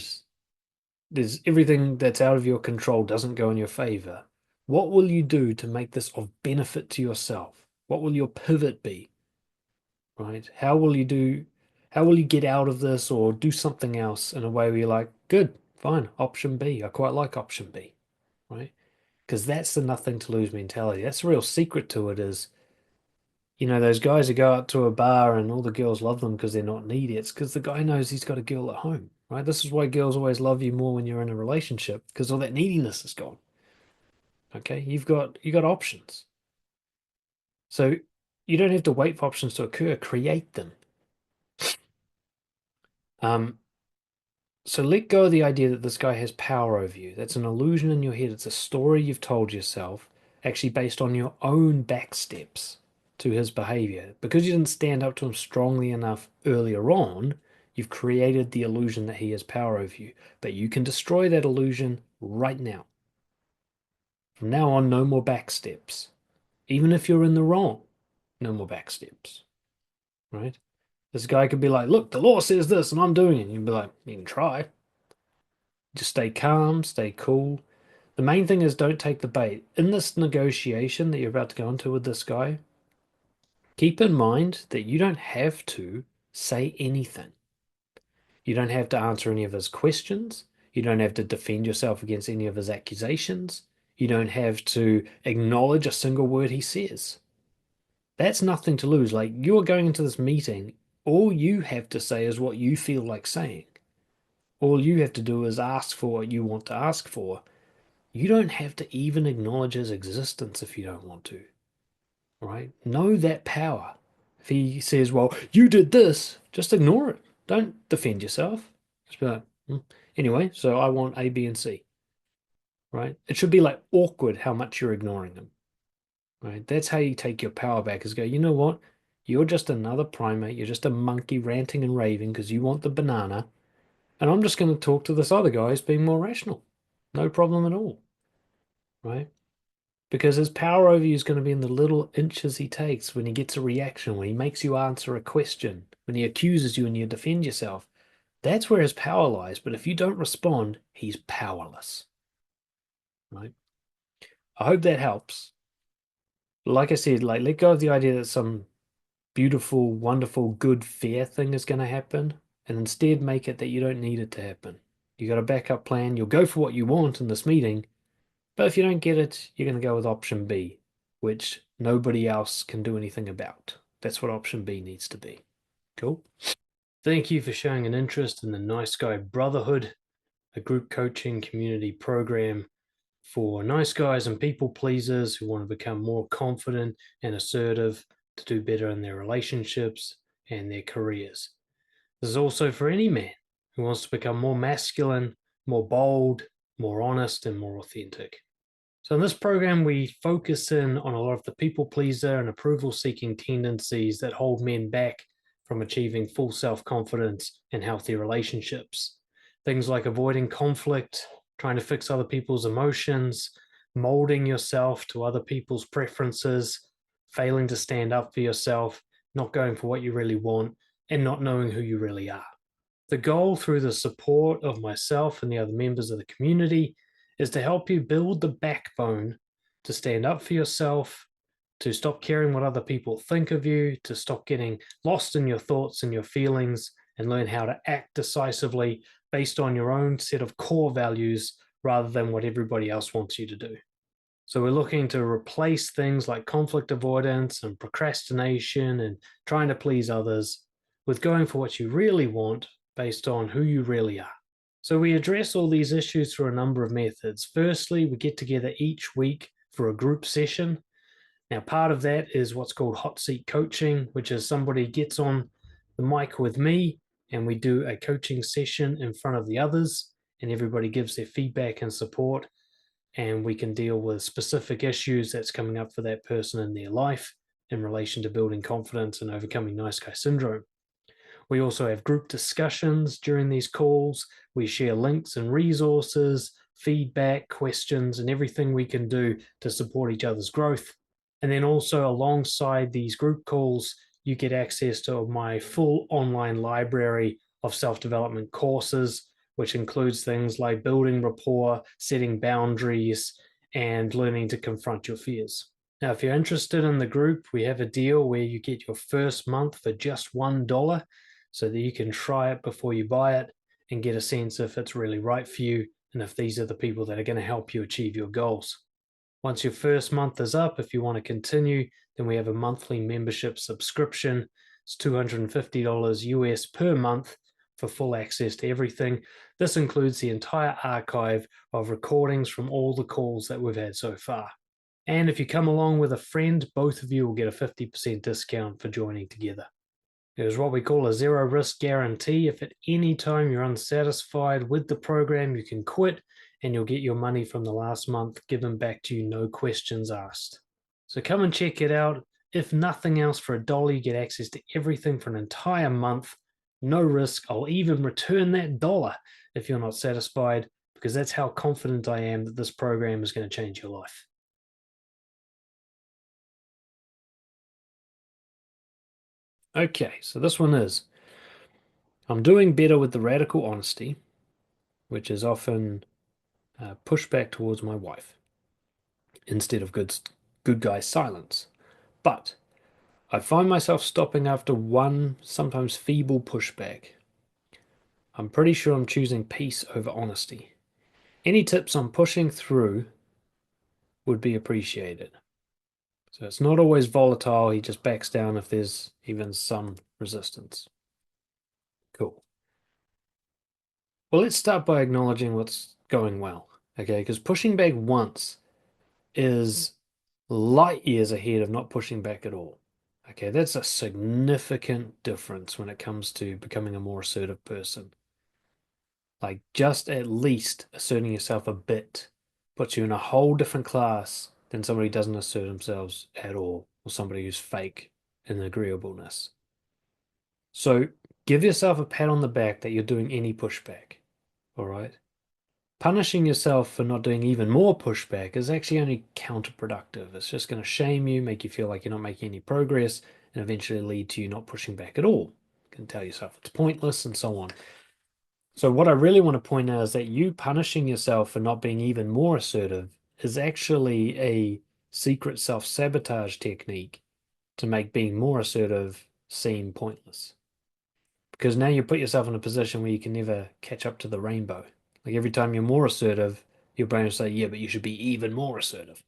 there's everything that's out of your control doesn't go in your favor, what will you do to make this of benefit to yourself? What will your pivot be? Right? How will you get out of this or do something else in a way where you're like, good, fine, option B. I quite like option B, right? Because that's the nothing to lose mentality. That's the real secret to it is, those guys who go out to a bar and all the girls love them because they're not needy. It's because the guy knows he's got a girl at home, right? This is why girls always love you more when you're in a relationship because all that neediness is gone. Okay, you got options. So you don't have to wait for options to occur, create them. Um, so let go of the idea that this guy has power over you. That's an illusion in your head. It's a story you've told yourself, actually based on your own back steps to his behavior. Because you didn't stand up to him strongly enough earlier on, you've created the illusion that he has power over you. But you can destroy that illusion right now. From now on, no more back steps. Even if you're in the wrong, no more back steps. Right? This guy could be like, look, the law says this and I'm doing it. And you'd be like, you can try. Just stay calm, stay cool. The main thing is don't take the bait. In this negotiation that you're about to go into with this guy, keep in mind that you don't have to say anything. You don't have to answer any of his questions. You don't have to defend yourself against any of his accusations. You don't have to acknowledge a single word he says. That's nothing to lose. Like, you're going into this meeting, all you have to say is what you feel like saying. All you have to do is ask for what you want to ask for. You don't have to even acknowledge his existence if you don't want to, right? Know that power. If he says, well, you did this, just ignore it. Don't defend yourself. Just be like, anyway, so I want A, B, and C, right? It should be like awkward how much you're ignoring them, right? That's how you take your power back is go, you know what? You're just another primate. You're just a monkey ranting and raving because you want the banana. And I'm just going to talk to this other guy who's being more rational. No problem at all, right? Because his power over you is going to be in the little inches he takes when he gets a reaction, when he makes you answer a question, when he accuses you and you defend yourself. That's where his power lies. But if you don't respond, he's powerless, right? I hope that helps. Like I said, like let go of the idea that some beautiful, wonderful, good, fair thing is going to happen, and instead make it that you don't need it to happen. You got a backup plan. You'll go for what you want in this meeting, but if you don't get it, you're going to go with option B, which nobody else can do anything about. That's what option B needs to be. Cool. Thank you for showing an interest in the Nice Guy Brotherhood, a group coaching community program for nice guys and people pleasers who want to become more confident and assertive to do better in their relationships and their careers. This is also for any man who wants to become more masculine, more bold, more honest, and more authentic. So in this program, we focus in on a lot of the people pleaser and approval seeking tendencies that hold men back from achieving full self-confidence and healthy relationships. Things like avoiding conflict, trying to fix other people's emotions, molding yourself to other people's preferences, failing to stand up for yourself, not going for what you really want, and not knowing who you really are. The goal, through the support of myself and the other members of the community, is to help you build the backbone to stand up for yourself, to stop caring what other people think of you, to stop getting lost in your thoughts and your feelings, and learn how to act decisively based on your own set of core values rather than what everybody else wants you to do. So we're looking to replace things like conflict avoidance and procrastination and trying to please others with going for what you really want based on who you really are. So we address all these issues through a number of methods. Firstly, we get together each week for a group session. Now, part of that is what's called hot seat coaching, which is somebody gets on the mic with me and we do a coaching session in front of the others, and everybody gives their feedback and support, and we can deal with specific issues that's coming up for that person in their life in relation to building confidence and overcoming nice guy syndrome. We also have group discussions during these calls. We share links and resources, feedback, questions, and everything we can do to support each other's growth. And then also alongside these group calls, you get access to my full online library of self-development courses, which includes things like building rapport, setting boundaries, and learning to confront your fears. Now, if you're interested in the group, we have a deal where you get your first month for just $1 so that you can try it before you buy it and get a sense if it's really right for you and if these are the people that are going to help you achieve your goals. Once your first month is up, if you want to continue, then we have a monthly membership subscription. It's $250 US per month for full access to everything. This includes the entire archive of recordings from all the calls that we've had so far. And if you come along with a friend, both of you will get a 50% discount for joining together. There's what we call a zero risk guarantee. If at any time you're unsatisfied with the program, you can quit and you'll get your money from the last month given back to you, no questions asked. So come and check it out. If nothing else, for $1, you get access to everything for an entire month. No risk. I'll even return that dollar if you're not satisfied, because that's how confident I am that this program is going to change your life. Okay, so this one is, I'm doing better with the radical honesty, which is often pushback towards my wife instead of good guy silence. But I find myself stopping after one, sometimes feeble pushback. I'm pretty sure I'm choosing peace over honesty. Any tips on pushing through would be appreciated. So it's not always volatile. He just backs down if there's even some resistance. Cool. Well, let's start by acknowledging what's going well, okay? Because pushing back once is light years ahead of not pushing back at all. Okay, that's a significant difference when it comes to becoming a more assertive person. Like, just at least asserting yourself a bit puts you in a whole different class than somebody who doesn't assert themselves at all, or somebody who's fake in agreeableness. So give yourself a pat on the back that you're doing any pushback, all right? Punishing yourself for not doing even more pushback is actually only counterproductive. It's just going to shame you, make you feel like you're not making any progress, and eventually lead to you not pushing back at all. You can tell yourself it's pointless and so on. So what I really want to point out is that you punishing yourself for not being even more assertive is actually a secret self-sabotage technique to make being more assertive seem pointless. Because now you put yourself in a position where you can never catch up to the rainbow. Like every time you're more assertive, your brain will say, yeah, but you should be even more assertive.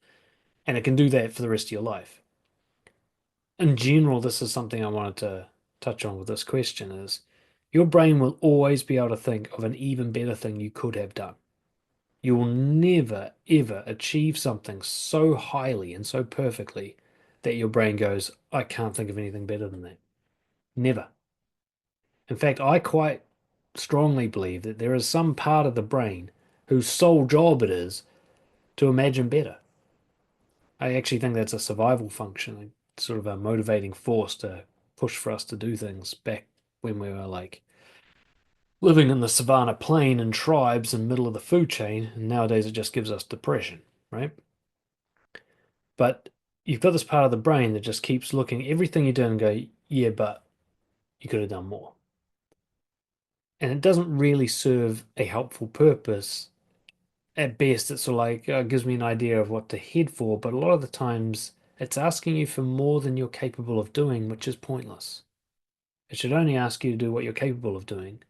And it can do that for the rest of your life. In general, this is something I wanted to touch on with this question is your brain will always be able to think of an even better thing you could have done. You will never, ever achieve something so highly and so perfectly that your brain goes, I can't think of anything better than that. Never. In fact, I quite strongly believe that there is some part of the brain whose sole job it is to imagine better. I actually think that's a survival function, sort of a motivating force to push for us to do things back when we were like living in the savannah plain in tribes in the middle of the food chain, and nowadays it just gives us depression, right? But you've got this part of the brain that just keeps looking at everything you do and go, yeah, but you could have done more. And it doesn't really serve a helpful purpose. At best, it's sort of like gives me an idea of what to head for, but a lot of the times it's asking you for more than you're capable of doing, which is pointless. It should only ask you to do what you're capable of doing.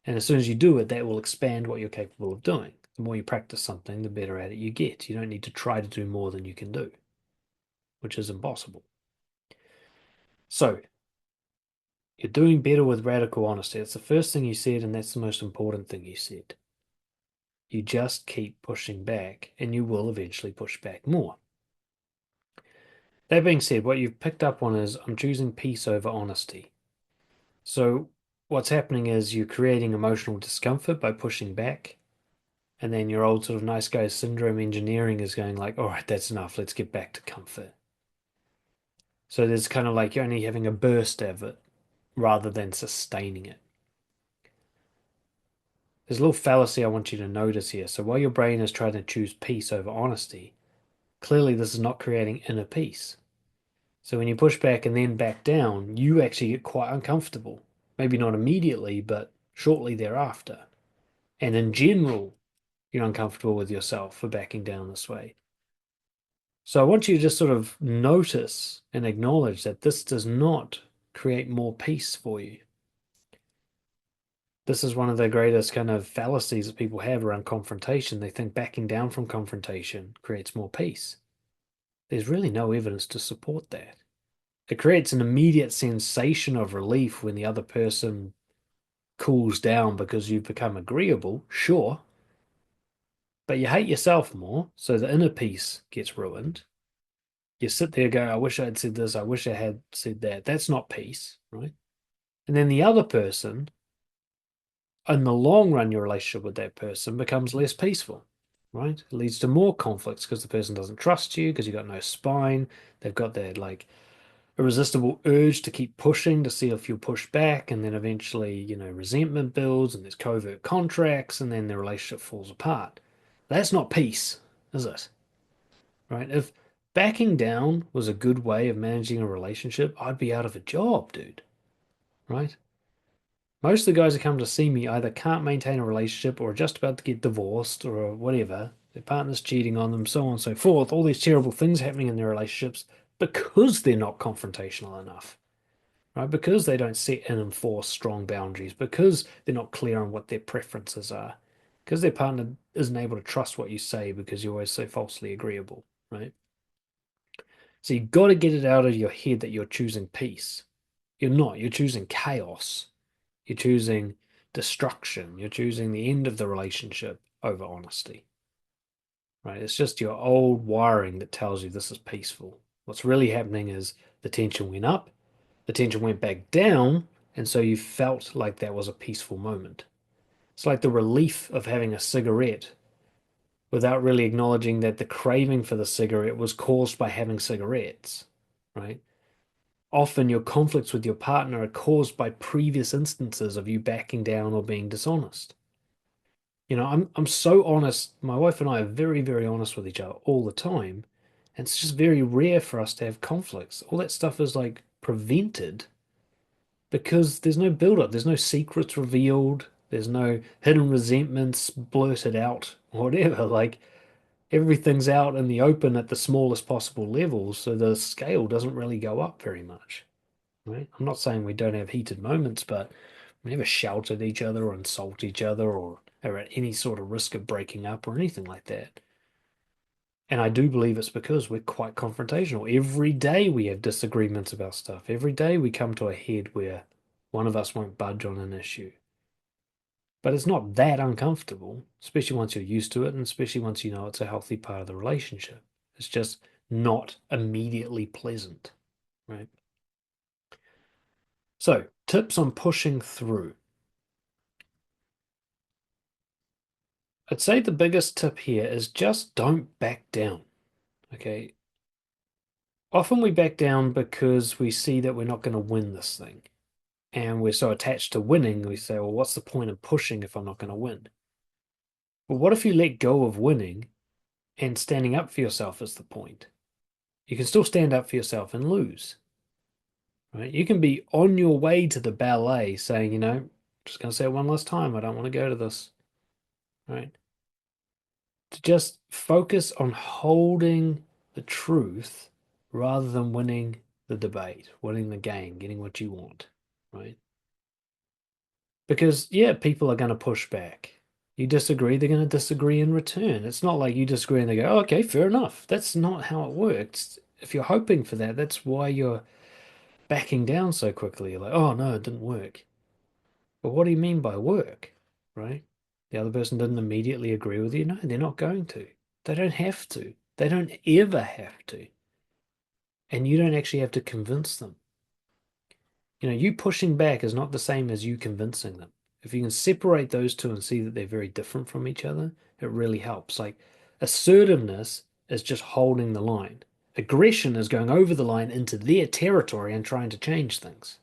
And as soon as you do it, that will expand what you're capable of doing. The more you practice something, the better at it you get. You don't need to try to do more than you can do, which is impossible. So, you're doing better with radical honesty. It's the first thing you said, and that's the most important thing you said. You just keep pushing back, and you will eventually push back more. That being said, what you've picked up on is I'm choosing peace over honesty. So, what's happening is you're creating emotional discomfort by pushing back, and then your old sort of nice guy syndrome engineering is going like, all right, that's enough. Let's get back to comfort. So there's kind of like you're only having a burst of it rather than sustaining it. There's a little fallacy I want you to notice here. So while your brain is trying to choose peace over honesty, clearly this is not creating inner peace. So when you push back and then back down, you actually get quite uncomfortable. Maybe not immediately, but shortly thereafter. And in general, you're uncomfortable with yourself for backing down this way. So I want you to just sort of notice and acknowledge that this does not create more peace for you. This is one of the greatest kind of fallacies that people have around confrontation. They think backing down from confrontation creates more peace. There's really no evidence to support that. It creates an immediate sensation of relief when the other person cools down because you've become agreeable, sure, but you hate yourself more, so the inner peace gets ruined. You sit there going, I wish I had said this, I wish I had said that. That's not peace, right? And then the other person, in the long run, your relationship with that person becomes less peaceful, right? It leads to more conflicts because the person doesn't trust you because you've got no spine. They've got that like irresistible urge to keep pushing to see if you'll push back, and then eventually, resentment builds and there's covert contracts, and then the relationship falls apart. That's not peace, is it? Right? If backing down was a good way of managing a relationship, I'd be out of a job, dude. Right? Most of the guys that come to see me either can't maintain a relationship or are just about to get divorced or whatever. Their partner's cheating on them, so on and so forth. All these terrible things happening in their relationships because they're not confrontational enough, right? Because they don't set and enforce strong boundaries, because they're not clear on what their preferences are, because their partner isn't able to trust what you say because you're always so falsely agreeable, right? So you've got to get it out of your head that you're choosing peace. You're not. You're choosing chaos. You're choosing destruction. You're choosing the end of the relationship over honesty, right? It's just your old wiring that tells you this is peaceful. What's really happening is the tension went up, the tension went back down, and so you felt like that was a peaceful moment. It's like the relief of having a cigarette without really acknowledging that the craving for the cigarette was caused by having cigarettes, right? Often your conflicts with your partner are caused by previous instances of you backing down or being dishonest. I'm so honest. My wife and I are very, very honest with each other all the time. And it's just very rare for us to have conflicts. All that stuff is like prevented because there's no build-up, there's no secrets revealed, there's no hidden resentments blurted out, whatever. Like everything's out in the open at the smallest possible levels, so the scale doesn't really go up very much. Right? I'm not saying we don't have heated moments, but we never shout at each other or insult each other or are at any sort of risk of breaking up or anything like that. And I do believe it's because we're quite confrontational. Every day we have disagreements about stuff. Every day we come to a head where one of us won't budge on an issue. But it's not that uncomfortable, especially once you're used to it, and especially once you know it's a healthy part of the relationship. It's just not immediately pleasant, right? So, tips on pushing through. I'd say the biggest tip here is just don't back down. Okay. Often we back down because we see that we're not going to win this thing. And we're so attached to winning, we say, well, what's the point of pushing if I'm not going to win? But what if you let go of winning and standing up for yourself is the point? You can still stand up for yourself and lose, right? You can be on your way to the ballet saying, just going to say it one last time. I don't want to go to this, right? To just focus on holding the truth rather than winning the debate, winning the game, getting what you want, right? Because, yeah, people are going to push back. You disagree, they're going to disagree in return. It's not like you disagree and they go, oh, okay, fair enough. That's not how it works. If you're hoping for that, that's why you're backing down so quickly. You're like, oh, no, it didn't work. But what do you mean by work, right? The other person didn't immediately agree with you. No, they're not going to. They don't have to. They don't ever have to. And you don't actually have to convince them. You pushing back is not the same as you convincing them. If you can separate those two and see that they're very different from each other, it really helps. Like assertiveness is just holding the line. Aggression is going over the line into their territory and trying to change things.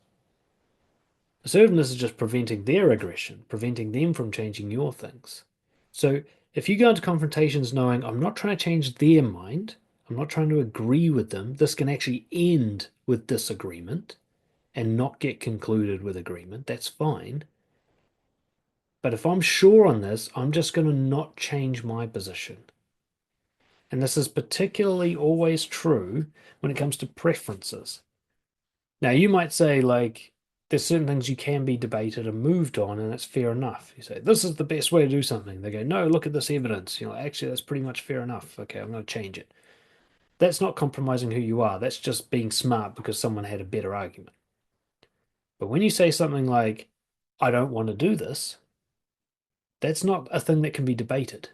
Assertiveness is just preventing their aggression, preventing them from changing your things. So if you go into confrontations knowing I'm not trying to change their mind, I'm not trying to agree with them, this can actually end with disagreement and not get concluded with agreement, that's fine. But if I'm sure on this, I'm just going to not change my position. And this is particularly always true when it comes to preferences. Now, you might say, like, there's certain things you can be debated and moved on, and it's fair enough. You say, this is the best way to do something. They go, no, look at this evidence. You're like, actually, that's pretty much fair enough. Okay, I'm going to change it. That's not compromising who you are. That's just being smart because someone had a better argument. But when you say something like, I don't want to do this, that's not a thing that can be debated,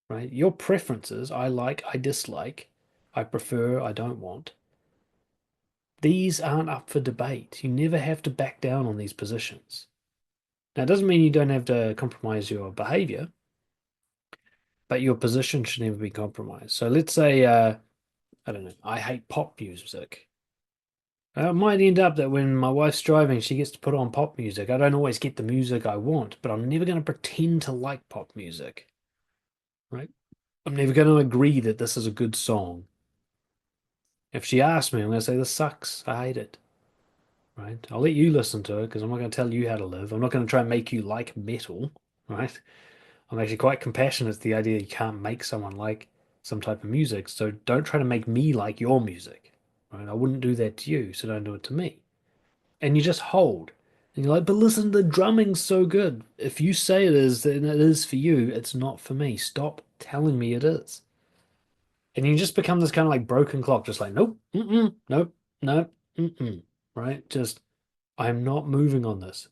right? Your preferences, I like, I dislike, I prefer, I don't want. These aren't up for debate. You never have to back down on these positions. Now, it doesn't mean you don't have to compromise your behavior, but your position should never be compromised. So let's say, I don't know, I hate pop music. It might end up that when my wife's driving, she gets to put on pop music. I don't always get the music I want, but I'm never going to pretend to like pop music, right? I'm never going to agree that this is a good song. If she asks me, I'm going to say, this sucks. I hate it, right? I'll let you listen to it because I'm not going to tell you how to live. I'm not going to try and make you like metal, right? I'm actually quite compassionate to the idea you can't make someone like some type of music. So don't try to make me like your music, right? I wouldn't do that to you, so don't do it to me. And you just hold. And you're like, but listen, the drumming's so good. If you say it is, then it is for you. It's not for me. Stop telling me it is. And you just become this kind of like broken clock, just like, nope, nope, nope, right? Just, I'm not moving on this.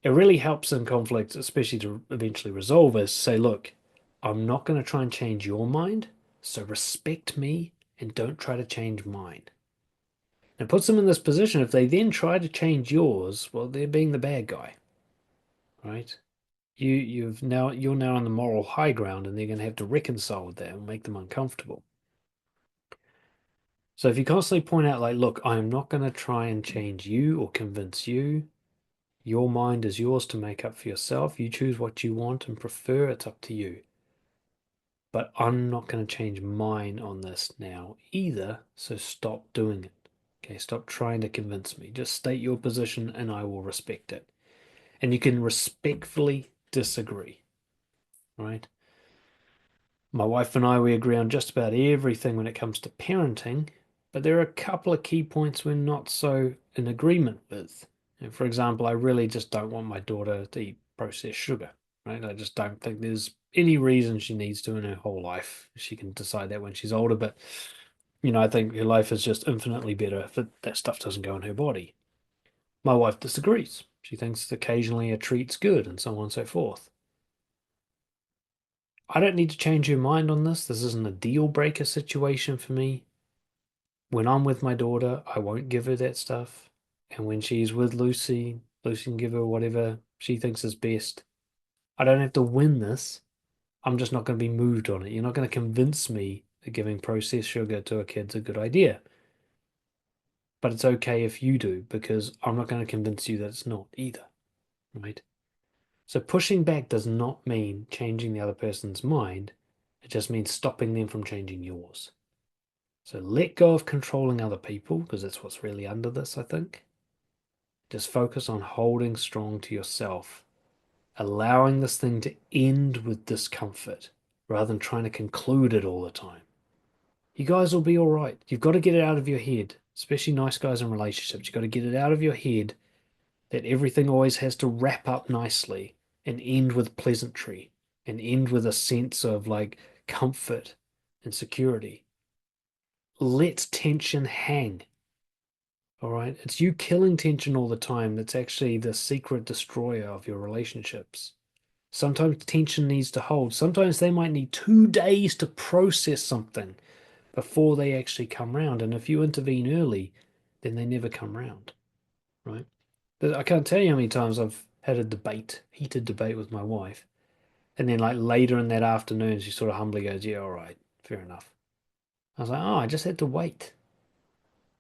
It really helps in conflicts, especially to eventually resolve, is say, look, I'm not going to try and change your mind, so respect me and don't try to change mine. And it puts them in this position. If they then try to change yours, well, they're being the bad guy, right? You're now on the moral high ground, and they're going to have to reconcile with that and make them uncomfortable. So if you constantly point out, like, look, I'm not going to try and change you or convince you. Your mind is yours to make up for yourself. You choose what you want and prefer. It's up to you. But I'm not going to change mine on this now either. So stop doing it. Okay, stop trying to convince me. Just state your position and I will respect it. And you can respectfully disagree, right? My wife and I, we agree on just about everything when it comes to parenting, but there are a couple of key points we're not so in agreement with. And for example, I really just don't want my daughter to eat processed sugar, right? I just don't think there's any reason she needs to in her whole life. She can decide that when she's older, but I think her life is just infinitely better if that stuff doesn't go in her body. My wife disagrees. She thinks occasionally a treat's good and so on and so forth. I don't need to change her mind on this. This isn't a deal breaker situation for me. When I'm with my daughter, I won't give her that stuff. And when she's with Lucy, Lucy can give her whatever she thinks is best. I don't have to win this. I'm just not going to be moved on it. You're not going to convince me that giving processed sugar to a kid's a good idea. But it's okay if you do, because I'm not going to convince you that it's not either, right? So pushing back does not mean changing the other person's mind. It just means stopping them from changing yours. So let go of controlling other people, because that's what's really under this, I think. Just focus on holding strong to yourself, allowing this thing to end with discomfort rather than trying to conclude it all the time. You guys will be all right. You've got to get it out of your head, especially nice guys in relationships. You've got to get it out of your head that everything always has to wrap up nicely and end with pleasantry and end with a sense of like comfort and security. Let tension hang. All right. It's you killing tension all the time that's actually the secret destroyer of your relationships. Sometimes tension needs to hold. Sometimes they might need 2 days to process something before they actually come round. And if you intervene early, then they never come round. Right. I can't tell you how many times I've had a debate, heated debate with my wife. And then like later in that afternoon, she sort of humbly goes, yeah, all right, fair enough. I was like, oh, I just had to wait.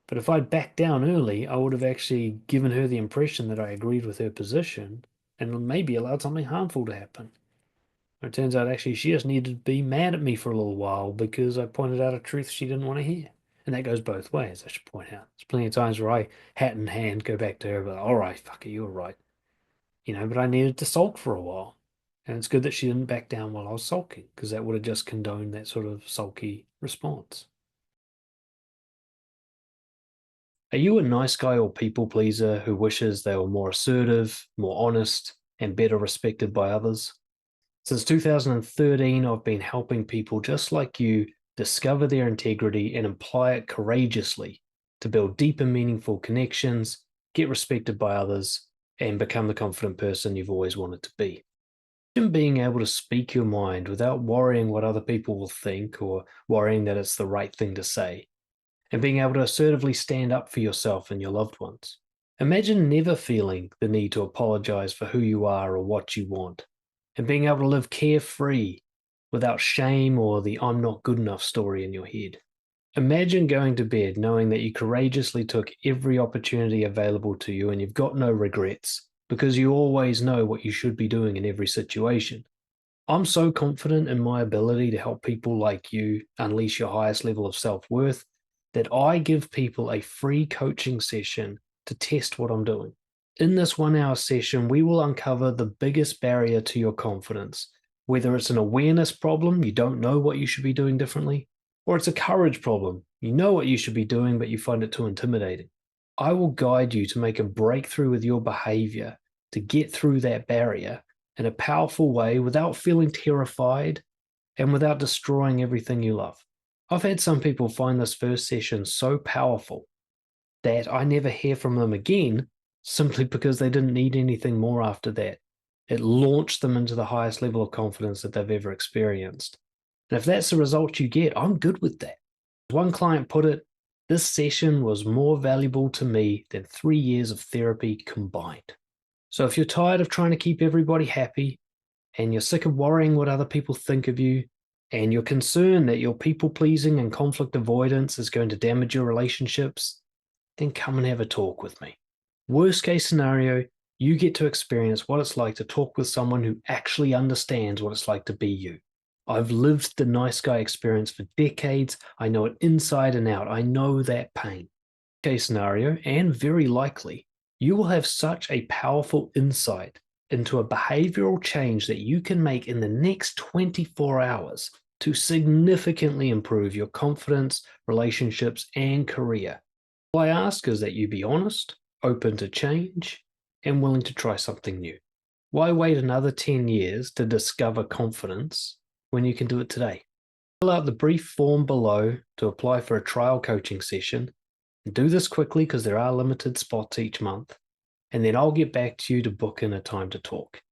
But if I'd backed down early, I would have actually given her the impression that I agreed with her position and maybe allowed something harmful to happen. It turns out actually she just needed to be mad at me for a little while because I pointed out a truth she didn't want to hear. And that goes both ways, I should point out. There's plenty of times where I, hat in hand, go back to her, but all right, fuck it, you were right. But I needed to sulk for a while. And it's good that she didn't back down while I was sulking, because that would have just condoned that sort of sulky response. Are you a nice guy or people pleaser who wishes they were more assertive, more honest, and better respected by others? Since 2013, I've been helping people just like you discover their integrity and apply it courageously to build deep and meaningful connections, get respected by others, and become the confident person you've always wanted to be. Imagine being able to speak your mind without worrying what other people will think or worrying that it's the right thing to say, and being able to assertively stand up for yourself and your loved ones. Imagine never feeling the need to apologize for who you are or what you want, and being able to live carefree without shame or the I'm not good enough story in your head. Imagine going to bed knowing that you courageously took every opportunity available to you and you've got no regrets because you always know what you should be doing in every situation. I'm so confident in my ability to help people like you unleash your highest level of self-worth that I give people a free coaching session to test what I'm doing. In this 1 hour session, we will uncover the biggest barrier to your confidence, whether it's an awareness problem, you don't know what you should be doing differently, or it's a courage problem, you know what you should be doing, but you find it too intimidating. I will guide you to make a breakthrough with your behavior to get through that barrier in a powerful way without feeling terrified and without destroying everything you love. I've had some people find this first session so powerful that I never hear from them again simply because they didn't need anything more after that. It launched them into the highest level of confidence that they've ever experienced. And if that's the result you get, I'm good with that. One client put it, this session was more valuable to me than 3 years of therapy combined. So if you're tired of trying to keep everybody happy and you're sick of worrying what other people think of you, and you're concerned that your people pleasing and conflict avoidance is going to damage your relationships, then come and have a talk with me. Worst case scenario, you get to experience what it's like to talk with someone who actually understands what it's like to be you. I've lived the nice guy experience for decades. I know it inside and out. I know that pain. Case scenario, and very likely, you will have such a powerful insight into a behavioral change that you can make in the next 24 hours to significantly improve your confidence, relationships, and career. All I ask is that you be honest, open to change, and willing to try something new. Why wait another 10 years to discover confidence when you can do it today? Fill out the brief form below to apply for a trial coaching session. And do this quickly because there are limited spots each month. And then I'll get back to you to book in a time to talk.